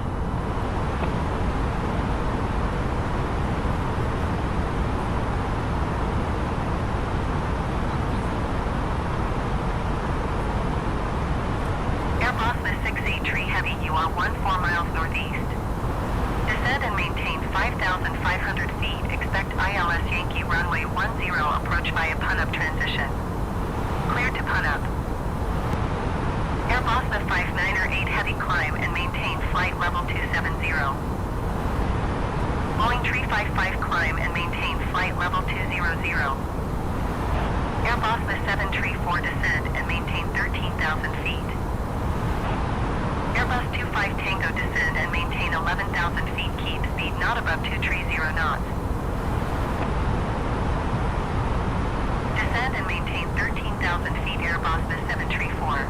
Bosna 683 heavy, you are 14 miles northeast. Descend and maintain 5,500 feet. Expect ILS Yankee runway 10 approach via pun-up transition. Clear to pun-up. Air Bosna 598 heavy climb and maintain flight level 270. Boeing 355 climb and maintain flight level 200. Air Bosna 734 descend and maintain 13,000 feet. Airbus 25 Tango descend and maintain 11,000 feet. Keep speed not above 230 knots. Descend and maintain 13,000 feet Air Bosna 734.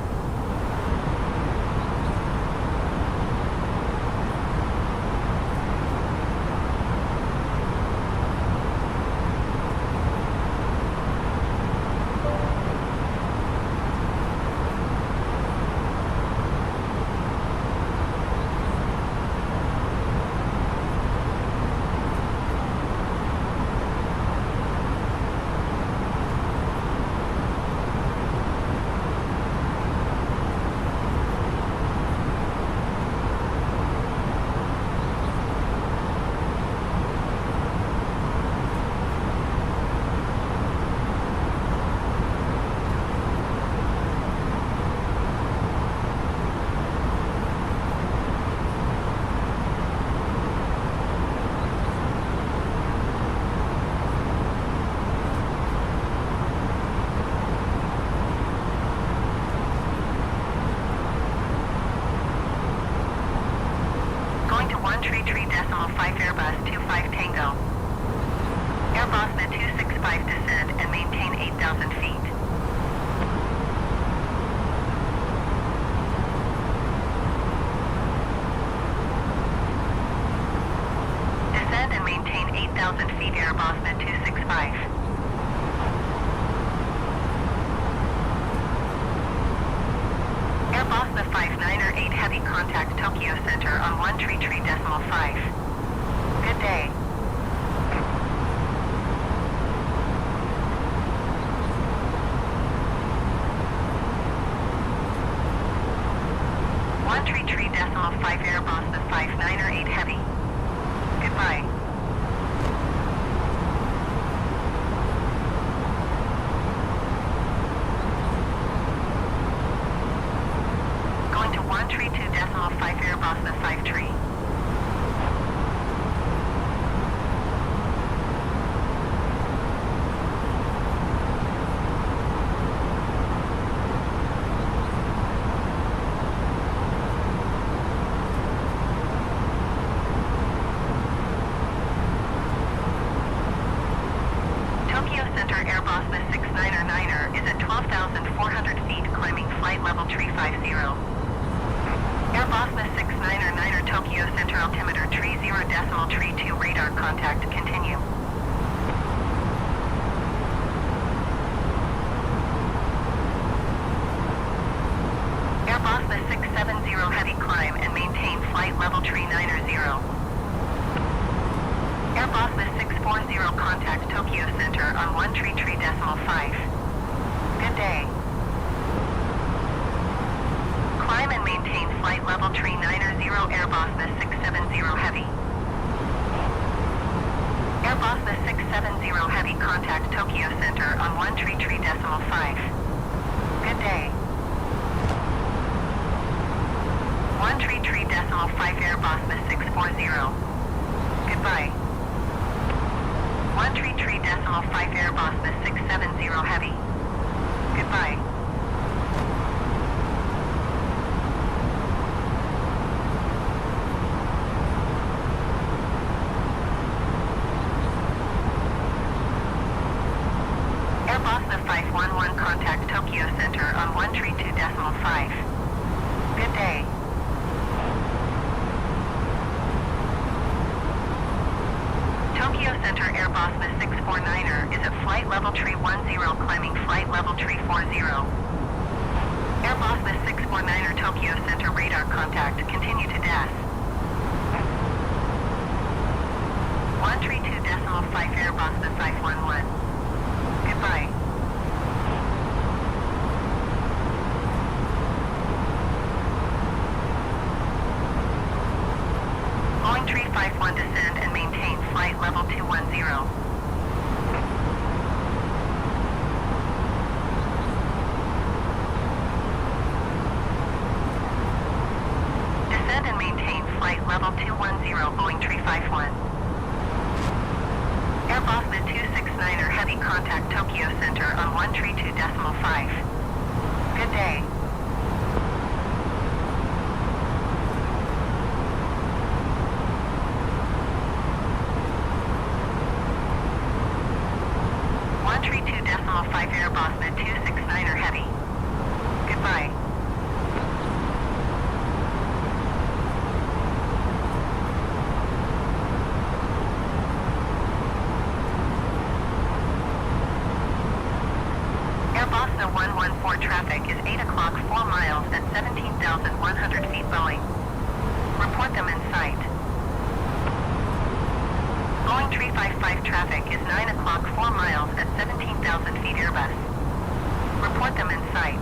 133.5 Airbus 25 Tango. Airbus 265 descend and maintain 8,000 feet. Descend and maintain 8,000 feet Airbus 265. Airbus 598 Heavy contact Tokyo Center on 133.5. Good day. .5 Airbus 598 Heavy. Goodbye. Going to 132.5 Airbus 53. Tokyo Center Airbus 699er is at 12,400 feet climbing flight level 350. Airbus 699er Tokyo Center altimeter 30.32 radar contact continue. Airbus 670 heavy climb and maintain flight level 390. Airbus 640 contact Tokyo Center on 133.5. Good day. Climb and maintain flight level 390 Airbus 670 Heavy. Airbus 670 Heavy contact Tokyo Center on 133.5. Good day. 133.5 Airbus 640. Goodbye. 133.5 Airbus 670 Heavy. Goodbye. Airbus 511 contact Tokyo Center on 132.5. Good day. Tokyo Center Airbus 649er is at flight level 310 climbing flight level 340. Airbus 649er Tokyo Center radar contact continue to DAS. 132.5 Airbus 511. Goodbye. Boeing 351 descend and maintain flight level 210. Descend and maintain flight level 210 Boeing 351. Airbus 269er heavy contact Tokyo Center on 132.5. Good day. Airbus 269er Heavy. Goodbye. Airbus 114 traffic is 8 o'clock 4 miles at 17,100 feet Boeing. Report them in sight. Boeing 355 traffic is 9 o'clock 4 miles at 17,000 feet Airbus. Report them in sight.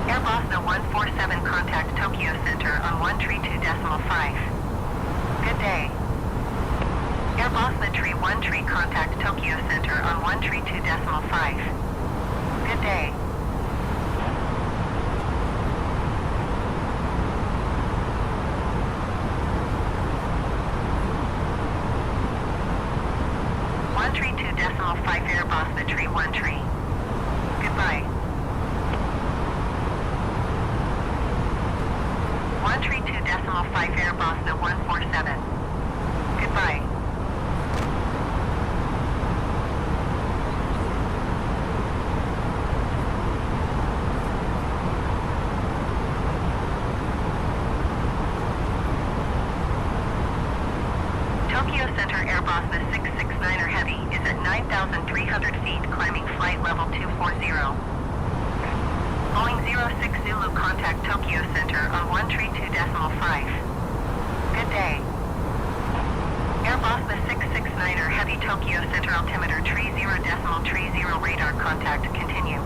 Airbus 147 contact Tokyo Center on 132.5. Good day. 132.5 Airbus 649er Heavy contact Tokyo Center on 133.5. Good day. Airbus 147 contact Tokyo Center on 132.5. Good bye. Good day. Airbus the tree 1 tree contact Tokyo Center on 132.5. Good day. Airbus the tree 1 tree. Goodbye. 132.5 Airbus the 147. Goodbye. Tokyo Center Airbus the 669er Heavy is at 9,300 feet, climbing flight level 240. Boeing 06 Zulu contact Tokyo Center on 132.5. Good day. Airbus the 669er Heavy Tokyo Center altimeter 30.30 radar contact continue.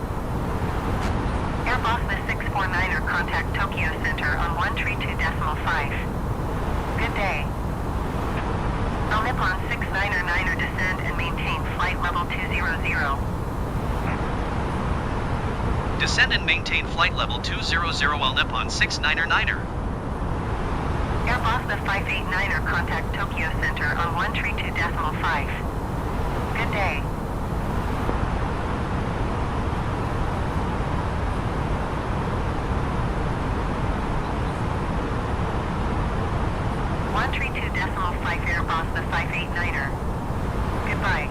Airbus the 649er contact Tokyo Center on 132.5. Good day. All Nippon 699er descend and maintain flight level 200. Descend and maintain flight level 200 while Nippon 699er. Airbus the 589er contact Tokyo Center on 132.5. Good day. Airbus the 589er. Goodbye.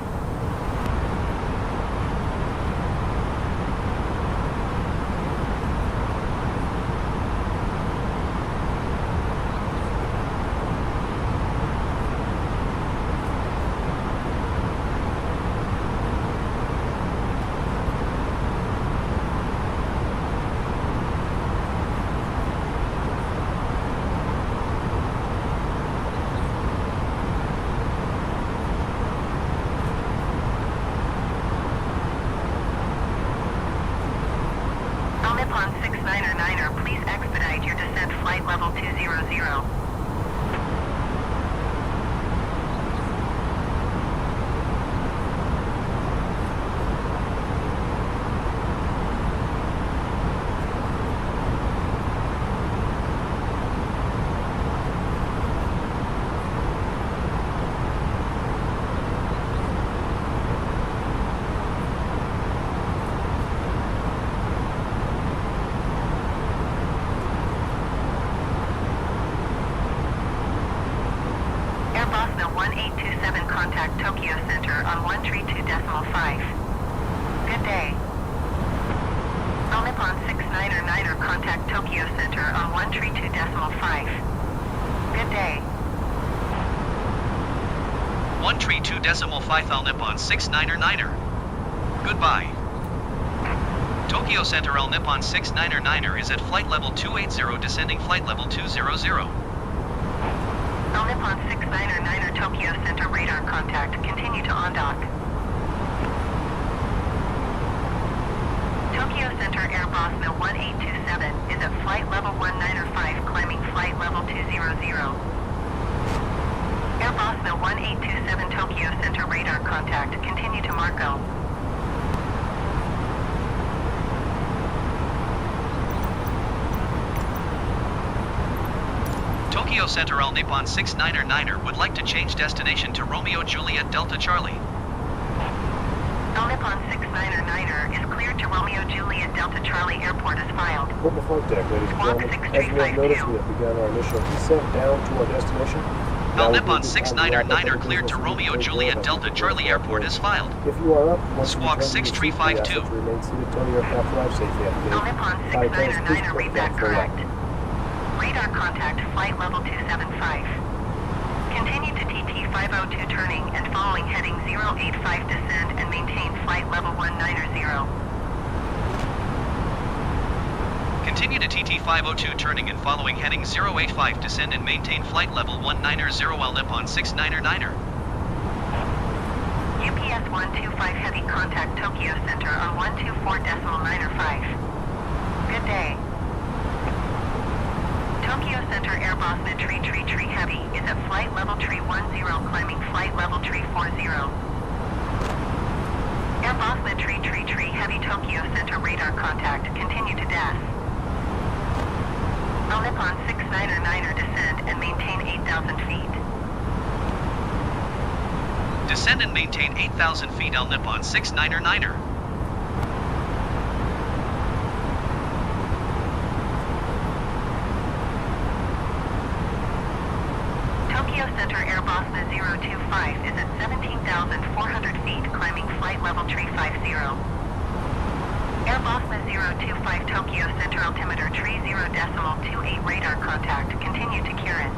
Nippon 699er, please expedite your descent flight level 200. Airbus the 1827 contact Tokyo Center on 132.5. Good day. All Nippon 699er contact Tokyo Center on 132.5. Good day. 132.5 All Nippon 699er. Goodbye. Tokyo Center All Nippon 699er is at flight level 280, descending flight level 200. All Nippon 699er Tokyo Center radar contact. Continue to on dock. Tokyo Center Airbus the 1827 is at flight level 195, climbing flight level 200. Airbus the 1827 Tokyo Center radar contact. Continue to Marco. Tokyo Center All Nippon 699er would like to change destination to Romeo Juliet Delta Charlie. All Nippon 699er is cleared to Romeo Juliet Delta Charlie Airport as filed. Put the flight deck, ladies and Squawk gentlemen. As you have 6352. noticed, we have begun our initial descent down to our destination. Now All we Nippon will be time to wrap up 699er any cleared to business Romeo that we Juliet have Delta to Charlie do. Airport is filed. If you are up, once you Squawk return to your seat, we ask that 6352. you remain seated until your aircraft arrives safely at the All gate. Nippon Flight attendants, please 699er, read report that back for correct. left. Radar contact flight level 275. Continue to TT 502 turning and following heading 085 descend and maintain flight level 190. Continue to TT 502 turning and following heading 085 descend and maintain flight level 190 while Nippon 699er. UPS 125 heavy contact Tokyo Center on 124.905. Good day. Tokyo Center Airbus Mid Tree Heavy is at flight level tree 10, climbing flight level tree 40. Airbus Mid Tree Heavy Tokyo Center radar contact, continue to DAS. All Nippon 699er descend and maintain 8,000 feet. Descend and maintain 8,000 feet L Nippon 699er. Tokyo Center Airbus MA025 is at 17,400 feet, climbing flight level tree 50. Airbus MA025 Tokyo Center altimeter tree 0.28 radar contact, continue to Kirin.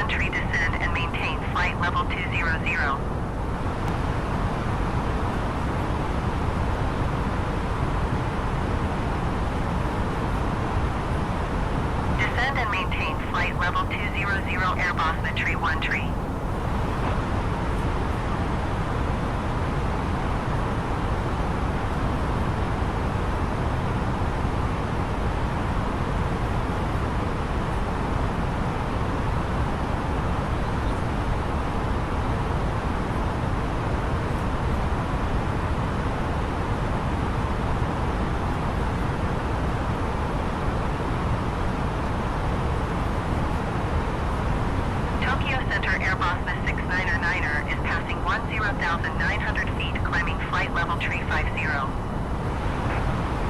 Tree descend and maintain flight level 200. Descend and maintain flight level 200 Airbus Mid 1 tree. Airbus MA699er is passing 10,900 feet, climbing flight level tree 50.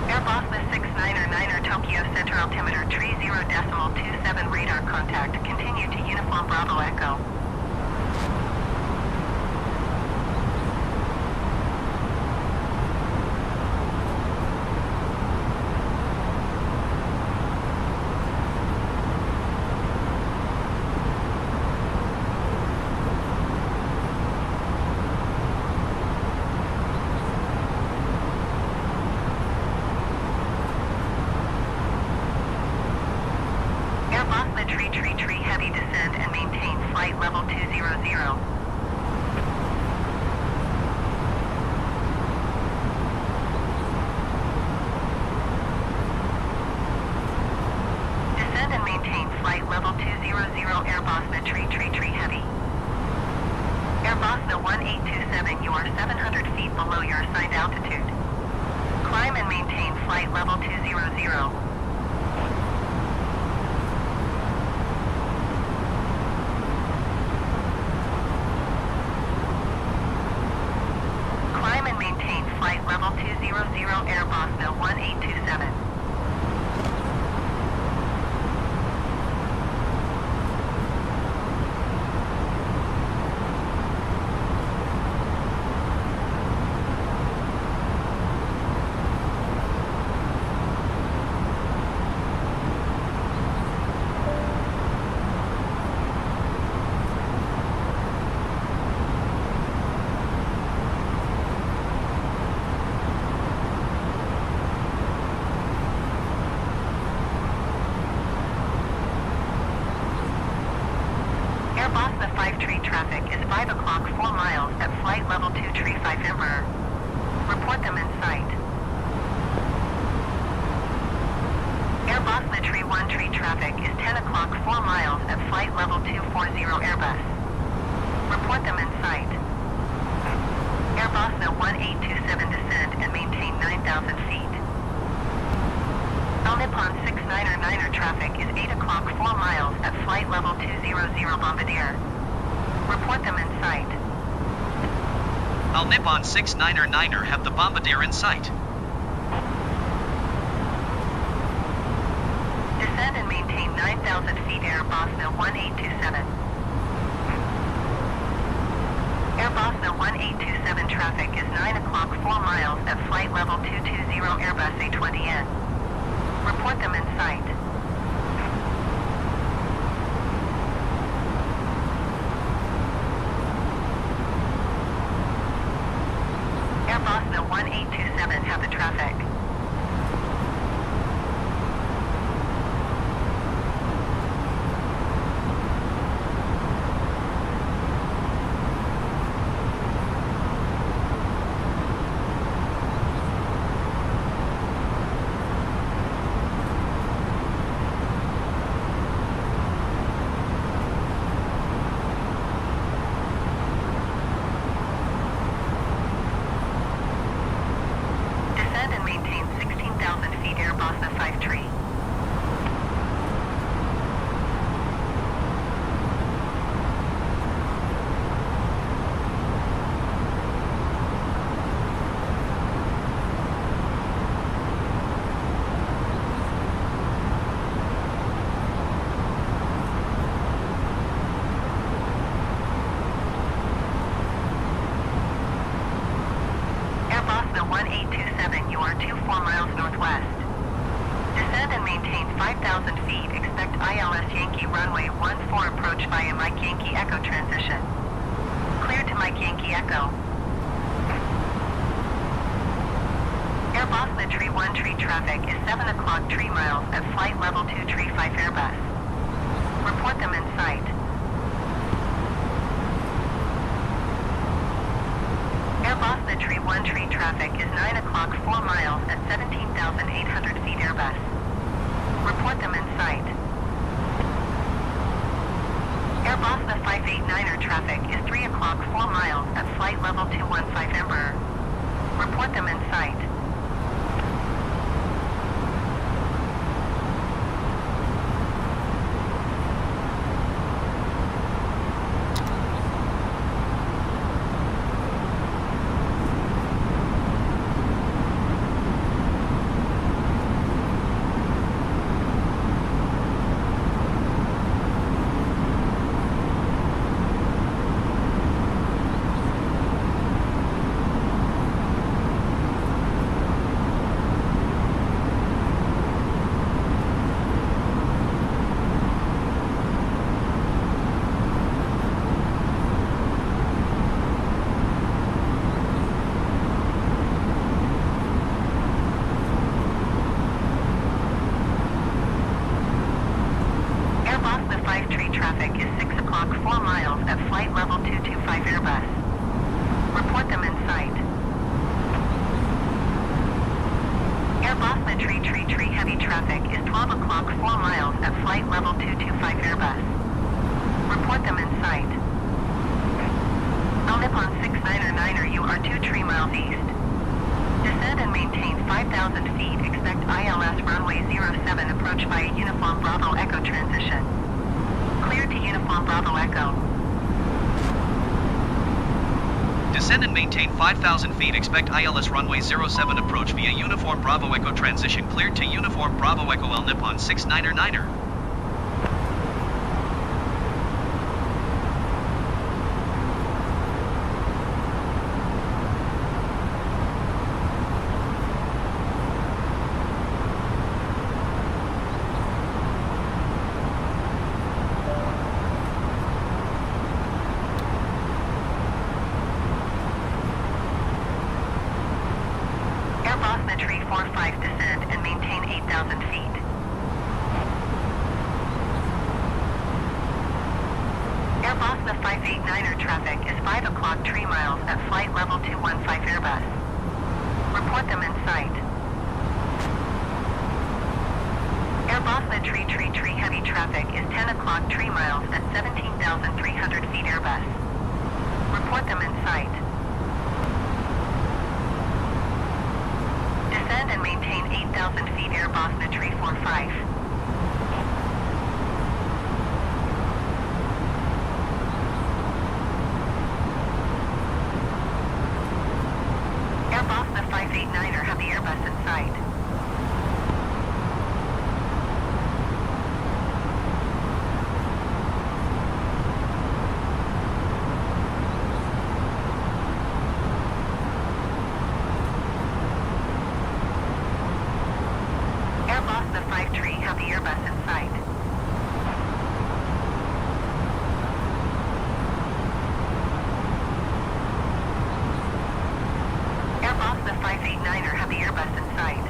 Airbus MA699er Tokyo Center altimeter tree 0.27 radar contact, continue to Uniform Bravo Echo. Tree heavy descend and maintain flight level 200. Descend and maintain flight level 200 Airbus Tree heavy. Airbus 1827, you are 700 feet below your assigned altitude. Climb and maintain flight level 200. Level 200 Airbus 1827. The 5 tree traffic is 5 o'clock 4 miles at flight level 2 tree 5 Emperor. Report them in sight. Airbus the tree 1 tree traffic is o'clock 4 miles at flight level 240 Airbus. Report them in sight. Air Bosna 1827 descend and maintain 9,000 feet. All Nippon 699er traffic is 8 o'clock 4 miles at flight level 200 Bombardier. Report them in sight. All Nippon 699er have the Bombardier in sight. Descend and maintain 9,000 feet Air Bosna 1827. Air Bosna 1827 traffic is 9 o'clock 4 miles at flight level 220 Airbus A320neo. Report them in sight. Air Bosna 1827 have the traffic. Descend and maintain 16,000 feet Air Bosna 53. Air Bosna 1827, you are 24 miles northwest. Descend and maintain 5,000 feet. Expect ILS Yankee runway 14 approach via Mike Yankee Echo transition. Clear to Mike Yankee Echo. Air Bosna Tree 1 tree traffic is 7 o'clock 3 miles at flight level 235 Airbus. Report them in sight. Air Bosna Tree 1 tree traffic is 9 o'clock 4 miles at 17,800 feet Airbus. Report them in sight. Air Bosna 589er traffic is 3 o'clock 4 miles at flight level 215 Emperor. Report them in sight. Air Bosna 5 tree traffic is 6 o'clock 4 miles at flight level 225 Airbus. Report them in sight. Air Bosna tree heavy traffic is 12 o'clock 4 miles at flight level 225 Airbus. Report them in sight. All Nippon 699er, you are 2 tree miles east. Descend and maintain 5,000 feet. Expect ILS runway 07 approach via Uniform Bravo Echo transition. Clear to Uniform Bravo Echo. Descend and maintain 5,000 feet. Expect ILS runway 07 approach via Uniform Bravo Echo transition. Cleared to Uniform Bravo Echo L Nippon 699er. Air Bosna Tree 45 descend and maintain 8,000 feet. Air Bosna 589er traffic is 5 o'clock 3 miles at flight level 215 Airbus. Report them in sight. Air Bosna Tree heavy traffic is 10 300 feet Airbus. Report them in sight. Descend and maintain 8,000 feet Air Bosna 345. Air Bosna 589er, have the Airbus in sight. Air Bosna 53, have the Airbus in sight. Air Bosna 589er, have the Airbus in sight.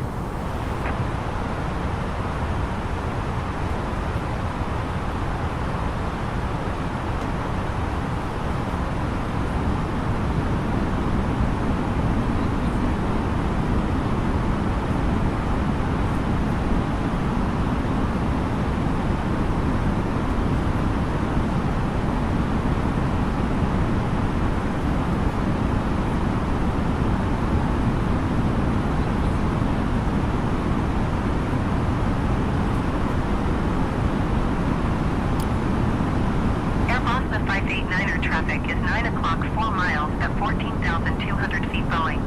Air Bosna 589er traffic is 9 o'clock 4 miles at 14,200 feet Boeing.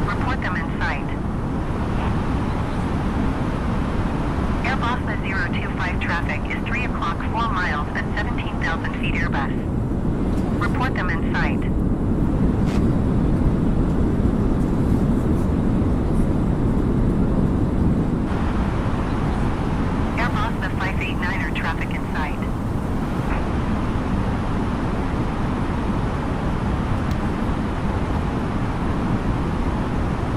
Report them in sight. Air Bosna 025 traffic is 3 o'clock 4 miles at 17,000 feet Airbus. Report them in sight. Air Bosna 589er traffic in sight.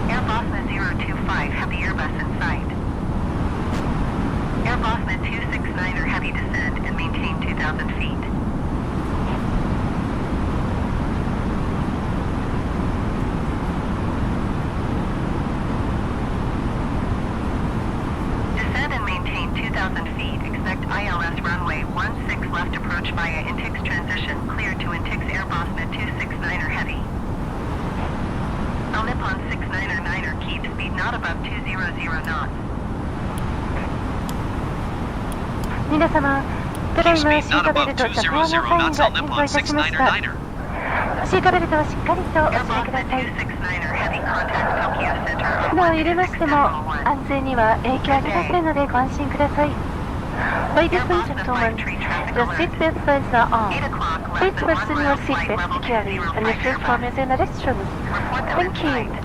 Air Bosna 025, have the Airbus in sight. Air Bosna 269er, heavy descend and maintain 2,000 feet. Descend and maintain 2,000 feet. Expect ILS runway 16 left approach via Intix transition. Clear to Intix Air Bosna 269er heavy. Al Nippon 699er, keep speed not above 200 knots. 皆様、ただい Keep ま speed シー not トベ above ルト着用の 200範囲 knots が Al 変更 Nippon いたしました。 699er. シートベルトをしっかりとお Air 締めくだ Bosna さい。 269er, heavy contact Tokyo Center. どういりましても安全には影響ありませんのでご安心ください。Ladies and gentlemen, the seatbelt signs are on. 8 o'clock, Please less than 1 fasten your mile flight seatbelt level securely and 205 refrain from Airbus. using the restrooms. Report them in Thank you. sight.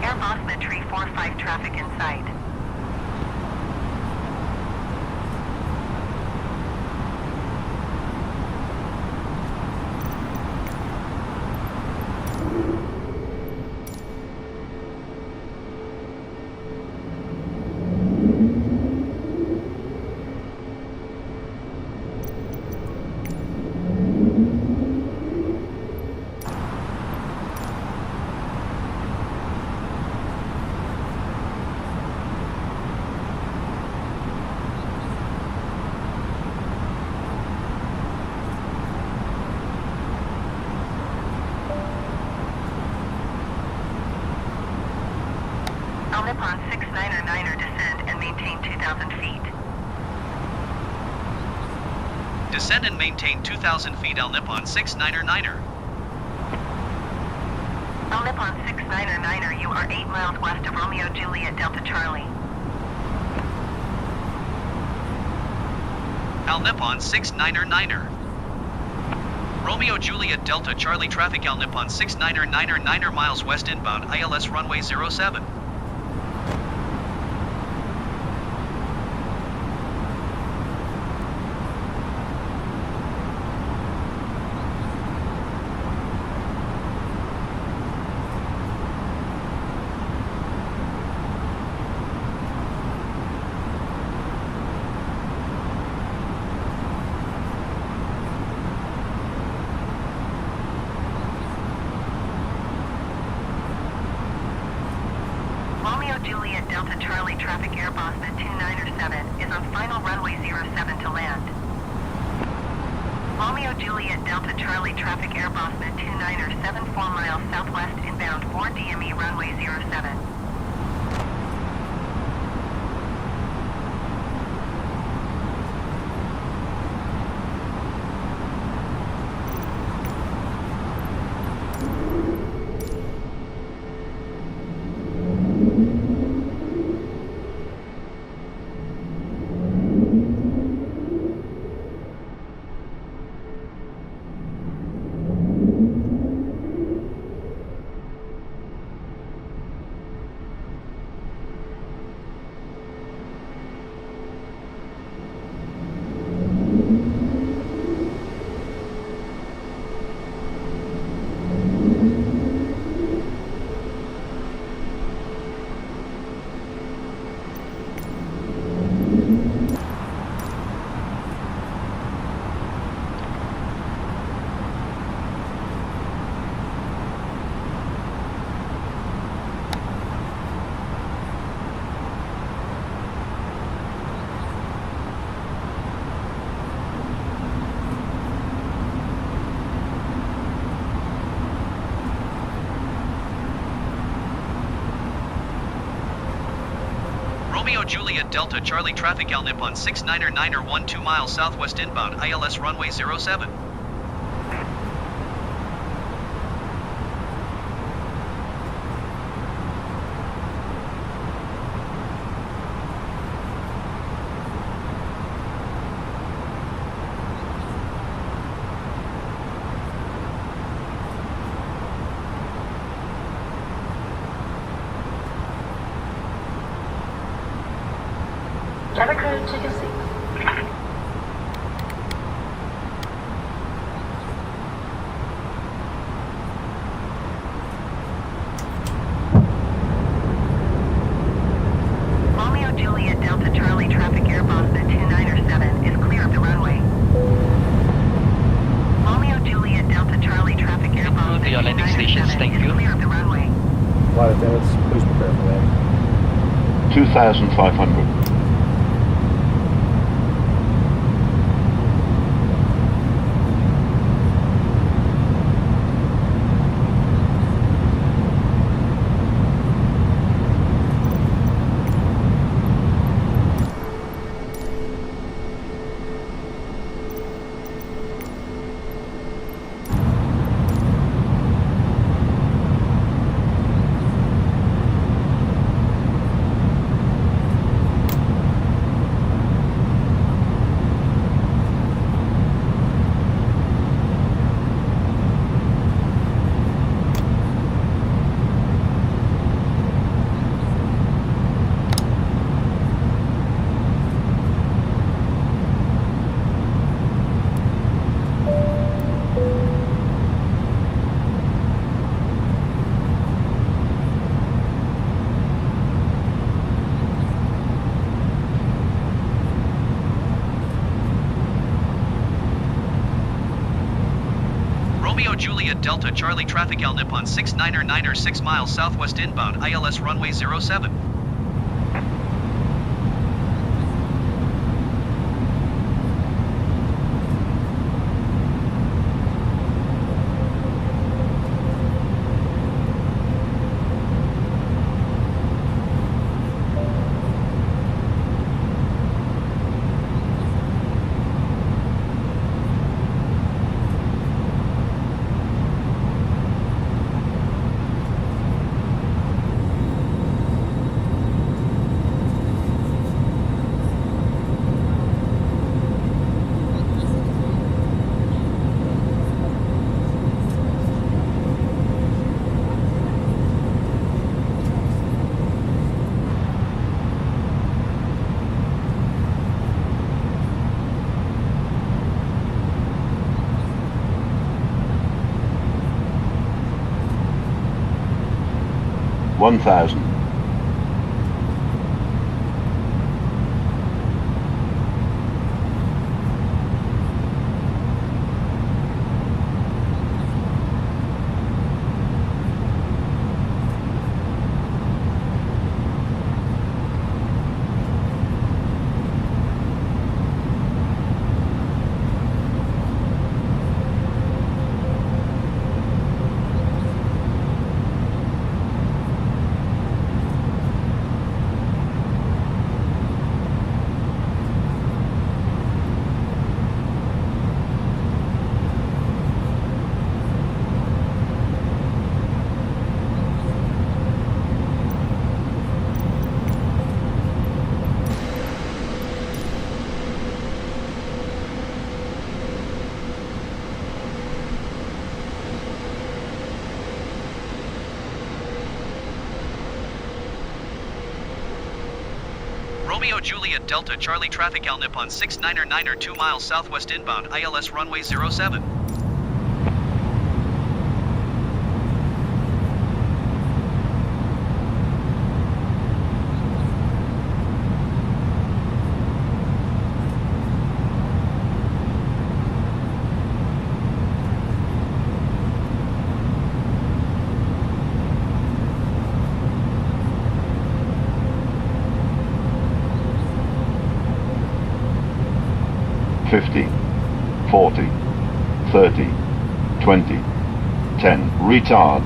Air Bosna 345 traffic in sight. Al Nippon 699er, descend and maintain 2,000 feet. Descend and maintain 2,000 feet Al Nippon 699er. Al Nippon 699er, you are 8 miles west of Romeo Juliet Delta Charlie. Al Nippon 699er. Romeo Juliet Delta Charlie traffic Al Nippon 699er miles west inbound ILS runway 07. Romeo Juliet Delta Charlie traffic Air Boston 297 is on final runway 07 to land. Romeo Juliet Delta Charlie traffic Air Boston 297 4 miles southwest inbound 4 DME runway 07. Romeo Juliet Delta Charlie traffic Al Nippon 699er 12 miles southwest inbound ILS runway 07. Cabin crew to your seat. Romeo Juliet Delta Charlie traffic Air Boston 297 is clear of the runway. Romeo Juliet Delta Charlie traffic Air Boston to your landing stations, 297 thank is you. clear of the runway. Flight attendants, please prepare for landing. 2,500. Romeo Juliet Delta Charlie traffic Al Nippon 699er 6 miles southwest inbound ILS runway 07. 1000. Romeo Juliet Delta Charlie traffic Al Nippon 699er 2 miles southwest inbound ILS runway 07. Fifty, 40, 30, 20, 10, retard.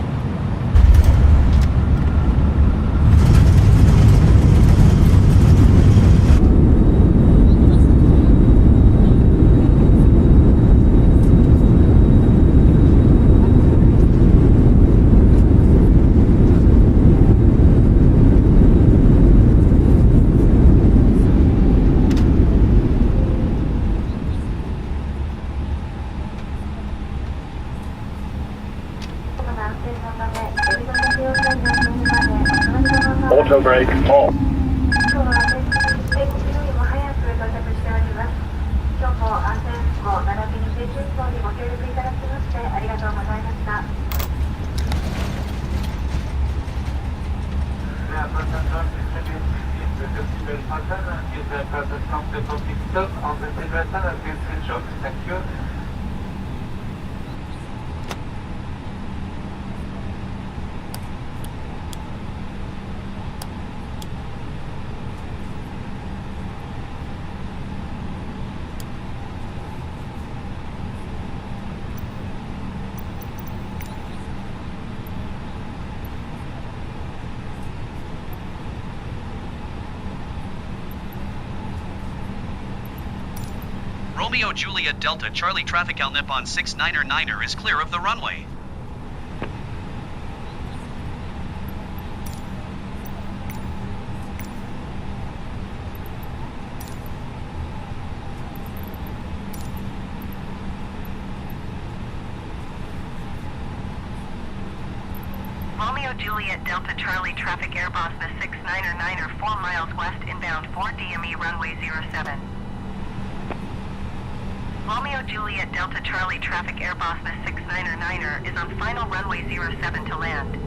Auto brake off. 今日も安全運行並びに停止運行にご協力いただきましてありがとうございました。Romeo Juliet Delta Charlie traffic Al Nippon 699er is clear of the runway. Romeo Juliet Delta Charlie traffic Airbus 699er 4 miles west inbound 4 DME runway 07. Romeo Juliet Delta Charlie traffic Airbus 699er is on final runway 07 to land.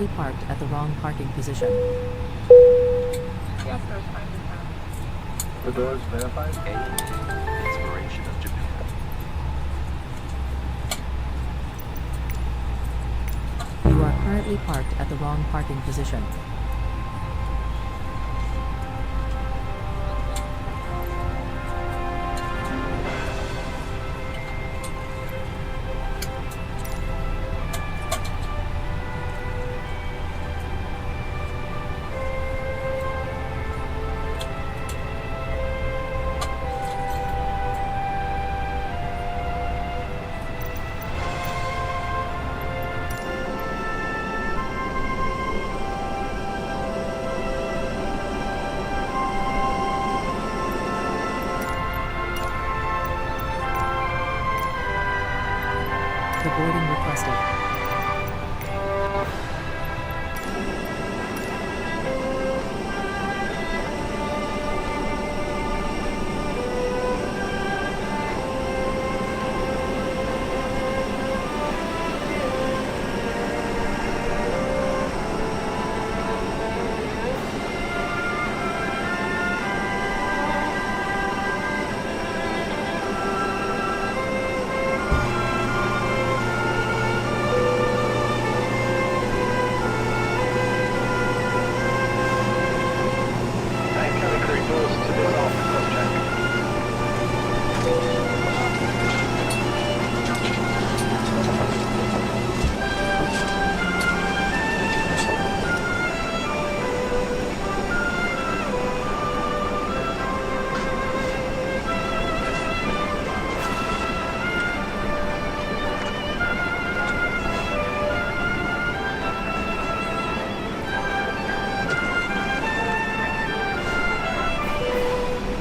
currently parked at the wrong parking position. Yes, there's time to pass. The doors verified? Inspiration of Japan. You are currently parked at the wrong parking position. The boarding requested.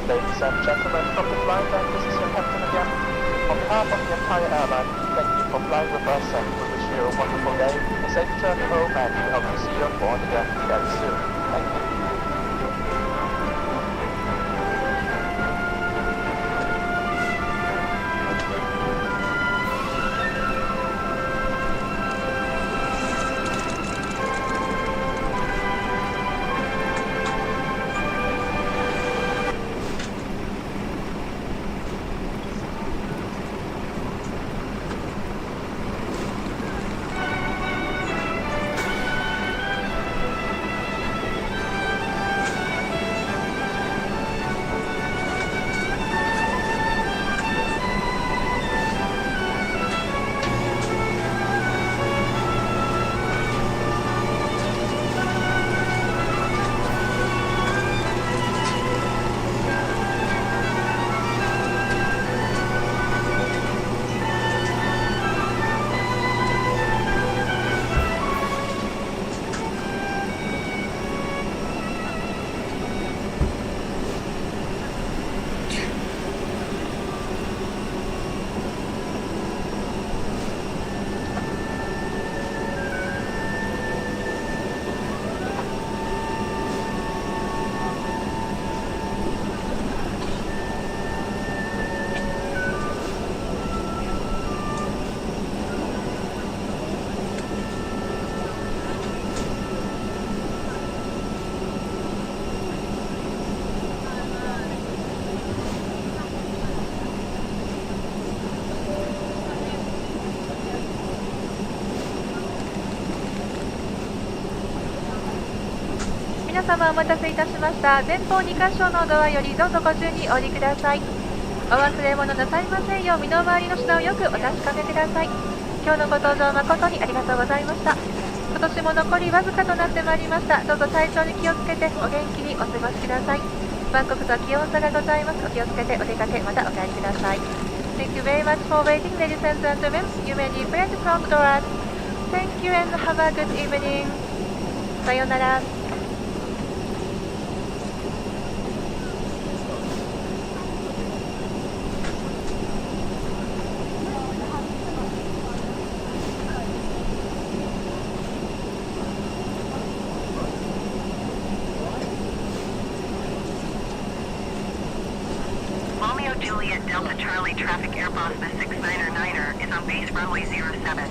Ladies and gentlemen from the flight deck, this is your captain again. On behalf of the entire airline, thank you for flying with us and we wish you a wonderful day, a safe journey home, and we hope to see you on board again very soon. Thank you.皆様お待たせいたしました。前方2カ所のドアよりどうぞご自由にお降りください。お忘れ物なさいませんよう身の回りの品をよくお確かめください。今日のご搭乗誠にありがとうございました。今年も残りわずかとなってまいりました。どうぞ体調に気をつけてお元気にお過ごしください。バンコクとは気温差がございます。お気をつけてお出かけまたお帰りください。Thank you very much for waiting, ladies and gentlemen. You may depart from the doors. Thank you and have a good evening. さようなら。Romeo Juliet Delta Charlie traffic Airbus the 699er is on base runway 07.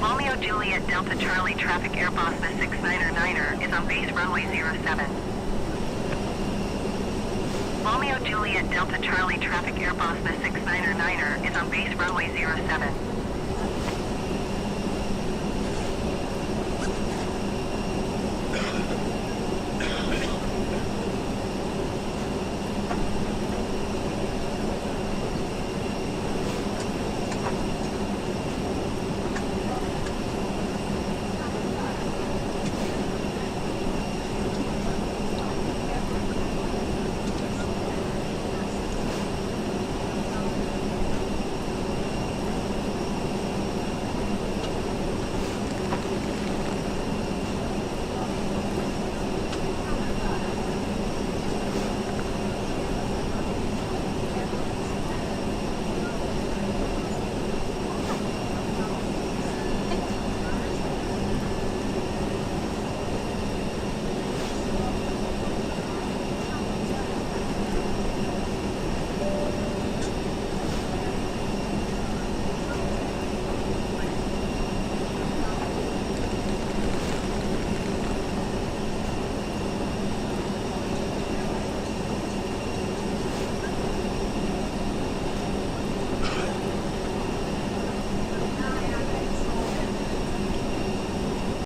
Romeo Juliet Delta Charlie traffic Airbus the 699er is on base runway 07. Romeo Juliet Delta Charlie traffic Airbus the 699er is on base runway 07.